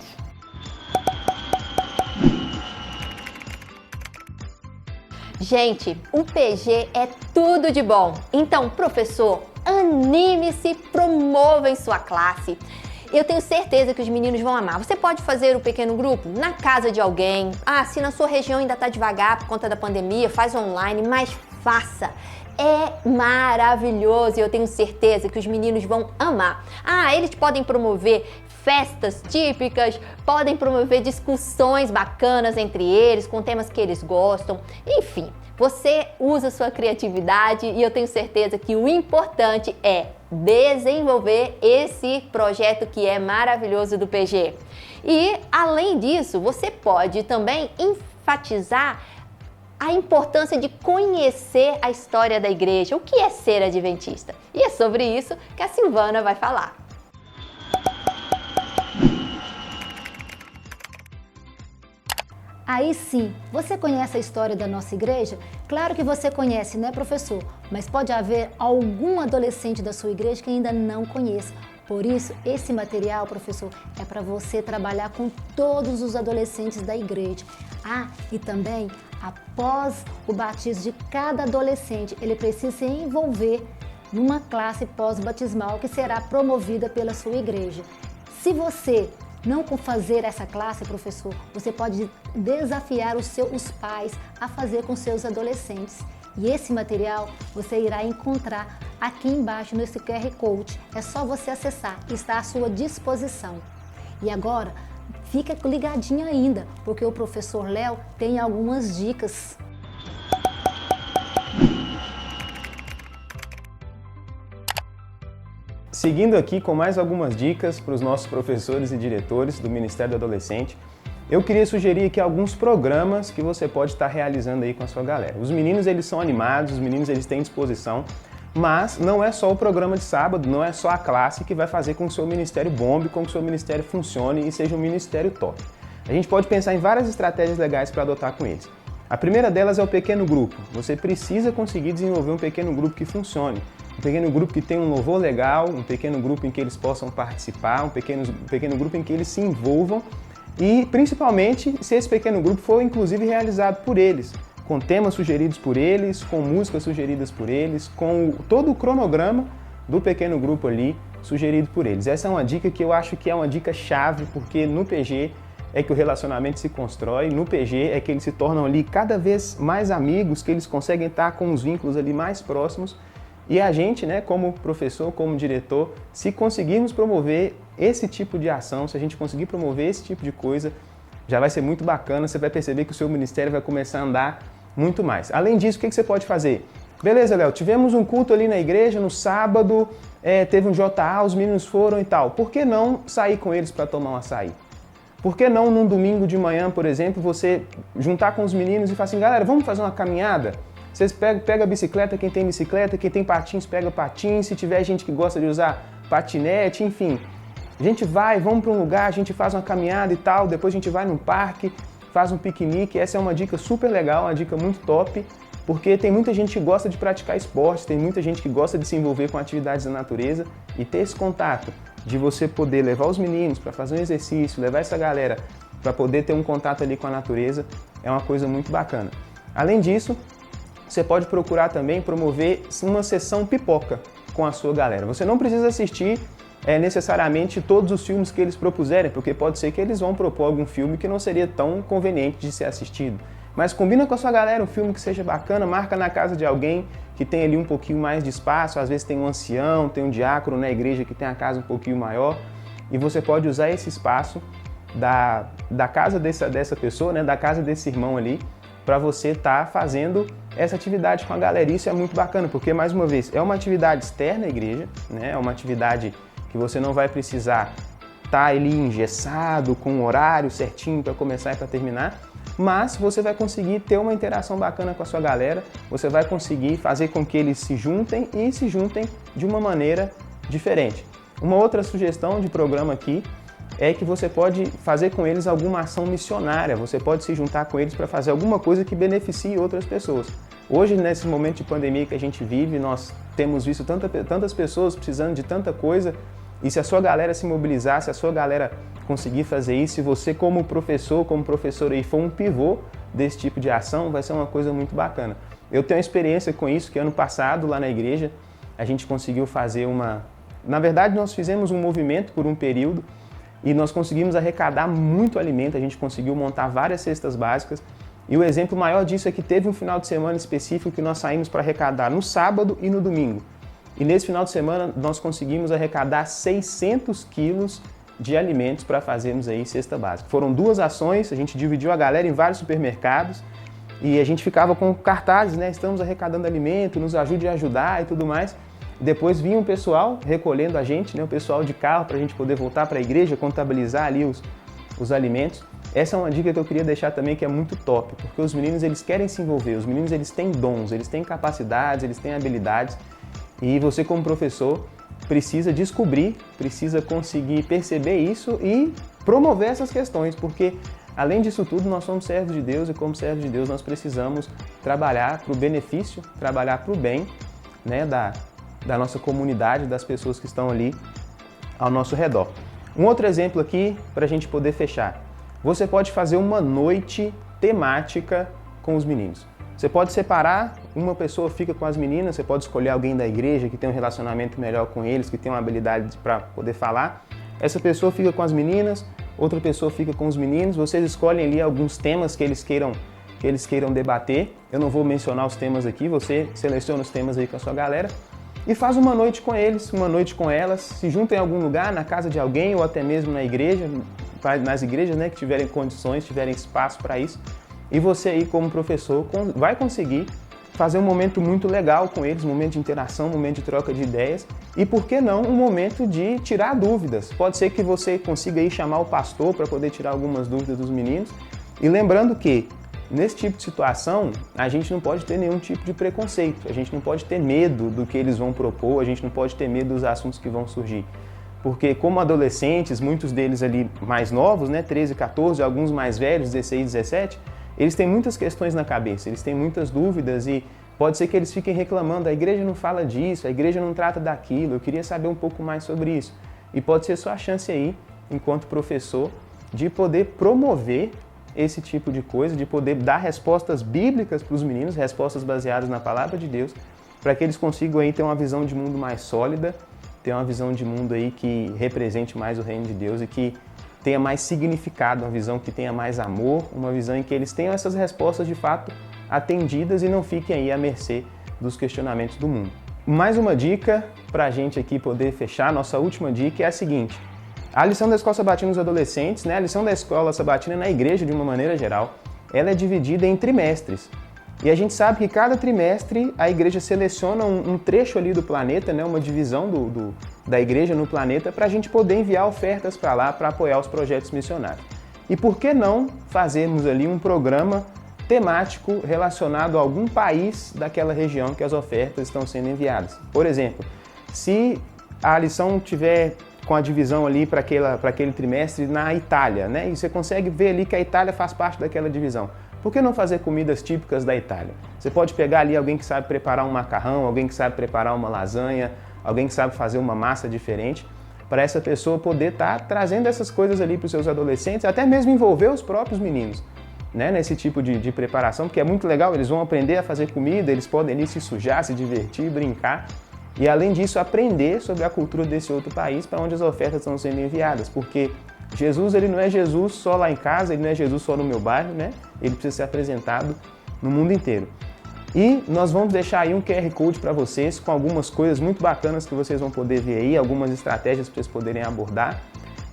Gente, o PG é tudo de bom. Então, professor, anime-se, promova em sua classe. Eu tenho certeza que os meninos vão amar. Você pode fazer o pequeno grupo na casa de alguém. Se na sua região ainda está devagar por conta da pandemia, faz online, mas faça. É maravilhoso e eu tenho certeza que os meninos vão amar. Eles podem promover festas típicas, podem promover discussões bacanas entre eles, com temas que eles gostam. Enfim, você usa sua criatividade e eu tenho certeza que o importante é desenvolver esse projeto que é maravilhoso do PG. E, além disso, você pode também enfatizar a importância de conhecer a história da igreja, o que é ser adventista. E é sobre isso que a Silvana vai falar. Aí sim, você conhece a história da nossa igreja? Claro que você conhece, né, professor? Mas pode haver algum adolescente da sua igreja que ainda não conheça. Por isso, esse material, professor, é para você trabalhar com todos os adolescentes da igreja. E também, após o batismo de cada adolescente, ele precisa se envolver numa classe pós-batismal que será promovida pela sua igreja. Se você não fazer essa classe, professor, você pode desafiar os pais a fazer com seus adolescentes. E esse material você irá encontrar aqui embaixo nesse QR Code. É só você acessar, está à sua disposição. E agora, fica ligadinho ainda, porque o professor Léo tem algumas dicas. Seguindo aqui com mais algumas dicas para os nossos professores e diretores do Ministério do Adolescente, eu queria sugerir aqui alguns programas que você pode estar realizando aí com a sua galera. Os meninos, eles são animados, os meninos, eles têm disposição, mas não é só o programa de sábado, não é só a classe que vai fazer com que o seu ministério bombe, com que o seu ministério funcione e seja um ministério top. A gente pode pensar em várias estratégias legais para adotar com eles. A primeira delas é o pequeno grupo. Você precisa conseguir desenvolver um pequeno grupo que funcione. Um pequeno grupo que tenha um louvor legal, um pequeno grupo em que eles possam participar, um pequeno grupo em que eles se envolvam e, principalmente, se esse pequeno grupo for, inclusive, realizado por eles, com temas sugeridos por eles, com músicas sugeridas por eles, com todo o cronograma do pequeno grupo ali sugerido por eles. Essa é uma dica que eu acho que é uma dica chave, porque no PG é que o relacionamento se constrói, no PG é que eles se tornam ali cada vez mais amigos, que eles conseguem estar com os vínculos ali mais próximos. E a gente, né, como professor, como diretor, se conseguirmos promover esse tipo de ação, se a gente conseguir promover esse tipo de coisa, já vai ser muito bacana, você vai perceber que o seu ministério vai começar a andar muito mais. Além disso, o que você pode fazer? Beleza, Léo, tivemos um culto ali na igreja no sábado, teve um JA, os meninos foram e tal. Por que não sair com eles para tomar um açaí? Por que não, num domingo de manhã, por exemplo, você juntar com os meninos e falar assim, galera, vamos fazer uma caminhada? Vocês pegam a bicicleta, quem tem patins, pega patins, se tiver gente que gosta de usar patinete, enfim. A gente vamos para um lugar, a gente faz uma caminhada e tal, depois a gente vai num parque, faz um piquenique. Essa é uma dica super legal, uma dica muito top, porque tem muita gente que gosta de praticar esporte, tem muita gente que gosta de se envolver com atividades da natureza e ter esse contato de você poder levar os meninos para fazer um exercício, levar essa galera para poder ter um contato ali com a natureza, é uma coisa muito bacana. Além disso, você pode procurar também promover uma sessão pipoca com a sua galera. Você não precisa assistir necessariamente todos os filmes que eles propuserem, porque pode ser que eles vão propor algum filme que não seria tão conveniente de ser assistido. Mas combina com a sua galera um filme que seja bacana, marca na casa de alguém que tem ali um pouquinho mais de espaço, às vezes tem um ancião, tem um diácono na igreja que tem a casa um pouquinho maior, e você pode usar esse espaço da casa dessa pessoa, né, da casa desse irmão ali, para você estar fazendo essa atividade com a galera. Isso é muito bacana, porque, mais uma vez, é uma atividade externa à igreja, né? É uma atividade que você não vai precisar estar ali engessado, com um horário certinho para começar e para terminar, mas você vai conseguir ter uma interação bacana com a sua galera, você vai conseguir fazer com que eles se juntem e se juntem de uma maneira diferente. Uma outra sugestão de programa aqui é que você pode fazer com eles alguma ação missionária, você pode se juntar com eles para fazer alguma coisa que beneficie outras pessoas. Hoje, nesse momento de pandemia que a gente vive, nós temos visto tantas pessoas precisando de tanta coisa E se a sua galera se mobilizar, se a sua galera conseguir fazer isso, se você como professor, como professora aí for um pivô desse tipo de ação, vai ser uma coisa muito bacana. Eu tenho experiência com isso, que ano passado lá na igreja a gente conseguiu fazer Na verdade nós fizemos um movimento por um período e nós conseguimos arrecadar muito alimento, a gente conseguiu montar várias cestas básicas e o exemplo maior disso é que teve um final de semana específico que nós saímos para arrecadar no sábado e no domingo. E nesse final de semana nós conseguimos arrecadar 600 quilos de alimentos para fazermos aí cesta básica. Foram 2 ações, a gente dividiu a galera em vários supermercados e a gente ficava com cartazes, né? Estamos arrecadando alimento, nos ajude a ajudar e tudo mais. Depois vinha um pessoal recolhendo a gente, né? O pessoal de carro para a gente poder voltar para a igreja, contabilizar ali os alimentos. Essa é uma dica que eu queria deixar também que é muito top, porque os meninos eles querem se envolver, os meninos eles têm dons, eles têm capacidades, eles têm habilidades e você como professor precisa descobrir, precisa conseguir perceber isso e promover essas questões, porque além disso tudo nós somos servos de Deus e como servos de Deus nós precisamos trabalhar para o benefício, trabalhar para o bem, né, da nossa comunidade, das pessoas que estão ali ao nosso redor. Um outro exemplo aqui para a gente poder fechar. Você pode fazer uma noite temática com os meninos. Você pode separar, uma pessoa fica com as meninas, você pode escolher alguém da igreja que tem um relacionamento melhor com eles, que tem uma habilidade para poder falar. Essa pessoa fica com as meninas, outra pessoa fica com os meninos, vocês escolhem ali alguns temas que eles queiram debater. Eu não vou mencionar os temas aqui, você seleciona os temas aí com a sua galera e faz uma noite com eles, uma noite com elas, se junta em algum lugar, na casa de alguém ou até mesmo na igreja, nas igrejas, né, que tiverem condições, tiverem espaço para isso. E você aí como professor vai conseguir fazer um momento muito legal com eles, um momento de interação, um momento de troca de ideias e, por que não, um momento de tirar dúvidas. Pode ser que você consiga aí chamar o pastor para poder tirar algumas dúvidas dos meninos. E lembrando que, nesse tipo de situação, a gente não pode ter nenhum tipo de preconceito, a gente não pode ter medo do que eles vão propor, a gente não pode ter medo dos assuntos que vão surgir. Porque como adolescentes, muitos deles ali mais novos, né, 13, 14, alguns mais velhos, 16, 17, eles têm muitas questões na cabeça, eles têm muitas dúvidas e pode ser que eles fiquem reclamando, a igreja não fala disso, a igreja não trata daquilo, eu queria saber um pouco mais sobre isso. E pode ser sua chance aí, enquanto professor, de poder promover esse tipo de coisa, de poder dar respostas bíblicas para os meninos, respostas baseadas na palavra de Deus, para que eles consigam aí ter uma visão de mundo mais sólida, ter uma visão de mundo aí que represente mais o reino de Deus e que tenha mais significado, uma visão que tenha mais amor, uma visão em que eles tenham essas respostas de fato atendidas e não fiquem aí à mercê dos questionamentos do mundo. Mais uma dica para a gente aqui poder fechar, nossa última dica é a seguinte: a lição da Escola Sabatina nos adolescentes, né, a lição da Escola Sabatina na igreja de uma maneira geral, ela é dividida em trimestres. E a gente sabe que cada trimestre a igreja seleciona um trecho ali do planeta, né, uma divisão da igreja no planeta, para a gente poder enviar ofertas para lá para apoiar os projetos missionários. E por que não fazermos ali um programa temático relacionado a algum país daquela região que as ofertas estão sendo enviadas? Por exemplo, se a lição tiver com a divisão ali para aquele trimestre na Itália, né, e você consegue ver ali que a Itália faz parte daquela divisão. Por que não fazer comidas típicas da Itália? Você pode pegar ali alguém que sabe preparar um macarrão, alguém que sabe preparar uma lasanha, alguém que sabe fazer uma massa diferente, para essa pessoa poder estar trazendo essas coisas ali para os seus adolescentes, até mesmo envolver os próprios meninos, né, nesse tipo de preparação, porque é muito legal, eles vão aprender a fazer comida, eles podem ali se sujar, se divertir, brincar, e além disso aprender sobre a cultura desse outro país para onde as ofertas estão sendo enviadas, porque Jesus, ele não é Jesus só lá em casa, ele não é Jesus só no meu bairro, né? Ele precisa ser apresentado no mundo inteiro. E nós vamos deixar aí um QR Code para vocês com algumas coisas muito bacanas que vocês vão poder ver aí, algumas estratégias para vocês poderem abordar.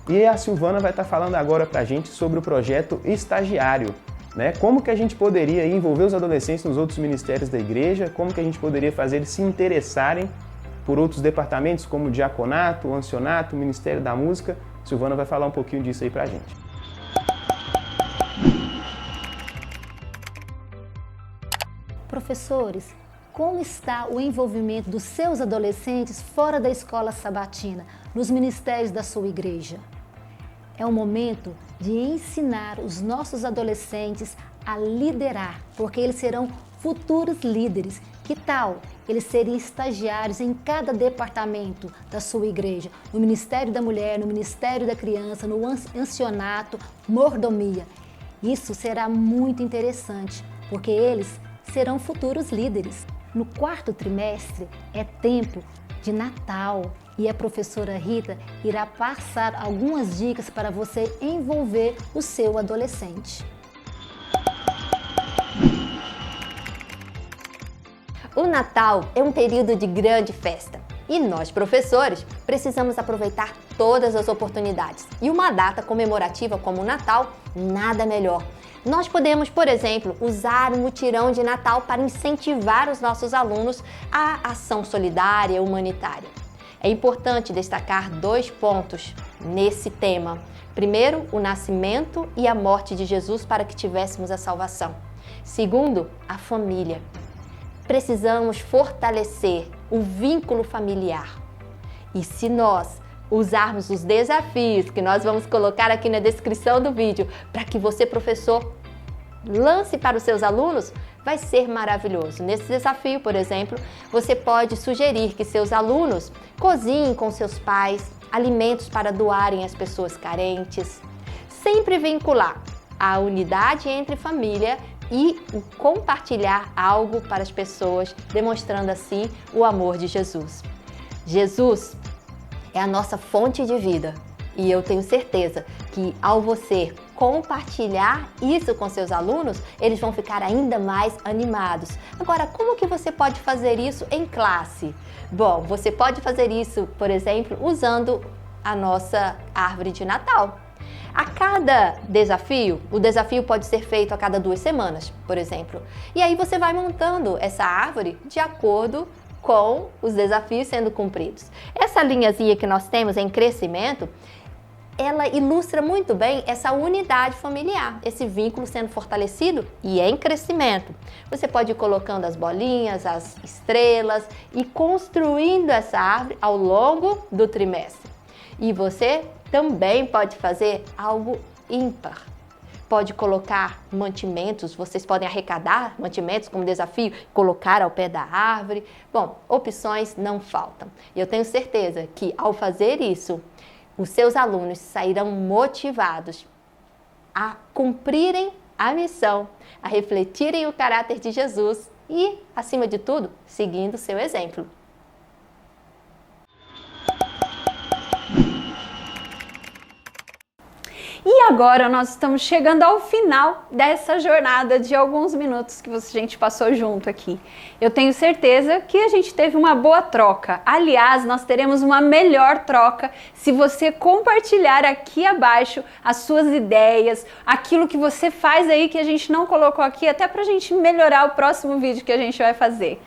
E a Silvana vai estar falando agora para a gente sobre o projeto Estagiário, né? Como que a gente poderia envolver os adolescentes nos outros ministérios da igreja, como que a gente poderia fazer eles se interessarem por outros departamentos como o diaconato, o ancianato, o Ministério da Música. Silvana vai falar um pouquinho disso aí pra gente. Professores, como está o envolvimento dos seus adolescentes fora da escola sabatina, nos ministérios da sua igreja? É o momento de ensinar os nossos adolescentes a liderar, porque eles serão futuros líderes Que tal eles serem estagiários em cada departamento da sua igreja? No Ministério da Mulher, no Ministério da Criança, no ancianato, mordomia. Isso será muito interessante, porque eles serão futuros líderes. No quarto trimestre é tempo de Natal e a professora Rita irá passar algumas dicas para você envolver o seu adolescente. O Natal é um período de grande festa e nós, professores, precisamos aproveitar todas as oportunidades. E uma data comemorativa como o Natal, nada melhor. Nós podemos, por exemplo, usar o mutirão de Natal para incentivar os nossos alunos à ação solidária e humanitária. É importante destacar 2 pontos nesse tema. Primeiro, o nascimento e a morte de Jesus para que tivéssemos a salvação. Segundo, a família. Precisamos fortalecer o vínculo familiar. E se nós usarmos os desafios que nós vamos colocar aqui na descrição do vídeo para que você, professor, lance para os seus alunos, vai ser maravilhoso. Nesse desafio, por exemplo, você pode sugerir que seus alunos cozinhem com seus pais alimentos para doarem às pessoas carentes. Sempre vincular a unidade entre família e o compartilhar algo para as pessoas, demonstrando assim o amor de Jesus. Jesus é a nossa fonte de vida e eu tenho certeza que ao você compartilhar isso com seus alunos, eles vão ficar ainda mais animados. Agora, como que você pode fazer isso em classe? Bom, você pode fazer isso, por exemplo, usando a nossa árvore de Natal. A cada desafio, o desafio pode ser feito a cada 2 semanas, por exemplo. E aí você vai montando essa árvore de acordo com os desafios sendo cumpridos. Essa linhazinha que nós temos em crescimento, ela ilustra muito bem essa unidade familiar, esse vínculo sendo fortalecido e em crescimento. Você pode ir colocando as bolinhas, as estrelas e construindo essa árvore ao longo do trimestre. E você também pode fazer algo ímpar. Pode colocar mantimentos, vocês podem arrecadar mantimentos como desafio, colocar ao pé da árvore. Bom, opções não faltam. E eu tenho certeza que ao fazer isso, os seus alunos sairão motivados a cumprirem a missão, a refletirem o caráter de Jesus e, acima de tudo, seguindo o seu exemplo. E agora nós estamos chegando ao final dessa jornada de alguns minutos que a gente passou junto aqui. Eu tenho certeza que a gente teve uma boa troca. Aliás, nós teremos uma melhor troca se você compartilhar aqui abaixo as suas ideias, aquilo que você faz aí que a gente não colocou aqui, até pra gente melhorar o próximo vídeo que a gente vai fazer.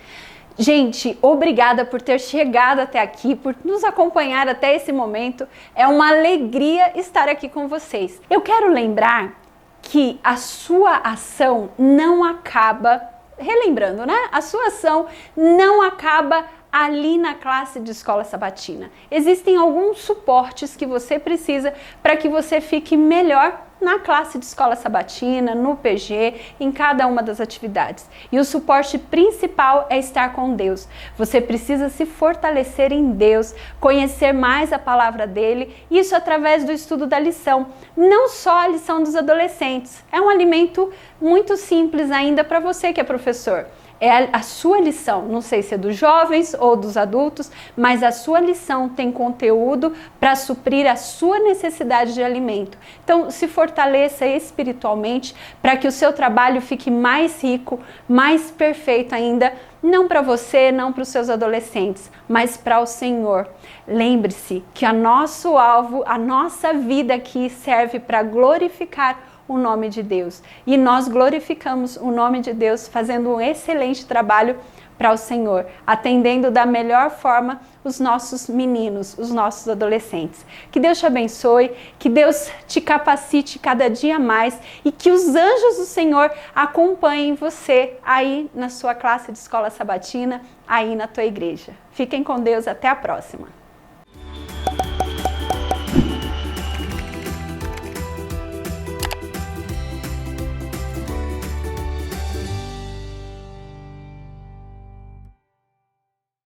Gente, obrigada por ter chegado até aqui, por nos acompanhar até esse momento. É uma alegria estar aqui com vocês. Eu quero lembrar que a sua ação não acaba, relembrando, né? A sua ação não acaba ali na classe de escola sabatina. Existem alguns suportes que você precisa para que você fique melhor na classe de escola sabatina, no PG, em cada uma das atividades. E o suporte principal é estar com Deus. Você precisa se fortalecer em Deus, conhecer mais a palavra dele, isso através do estudo da lição. Não só a lição dos adolescentes, é um alimento muito simples ainda para você que é professor. É a sua lição, não sei se é dos jovens ou dos adultos, mas a sua lição tem conteúdo para suprir a sua necessidade de alimento. Então, se fortaleça espiritualmente para que o seu trabalho fique mais rico, mais perfeito ainda, não para você, não para os seus adolescentes, mas para o Senhor. Lembre-se que o nosso alvo, a nossa vida aqui serve para glorificar o nome de Deus. E nós glorificamos o nome de Deus fazendo um excelente trabalho para o Senhor, atendendo da melhor forma os nossos meninos, os nossos adolescentes. Que Deus te abençoe, que Deus te capacite cada dia mais e que os anjos do Senhor acompanhem você aí na sua classe de escola sabatina, aí na tua igreja. Fiquem com Deus, até a próxima.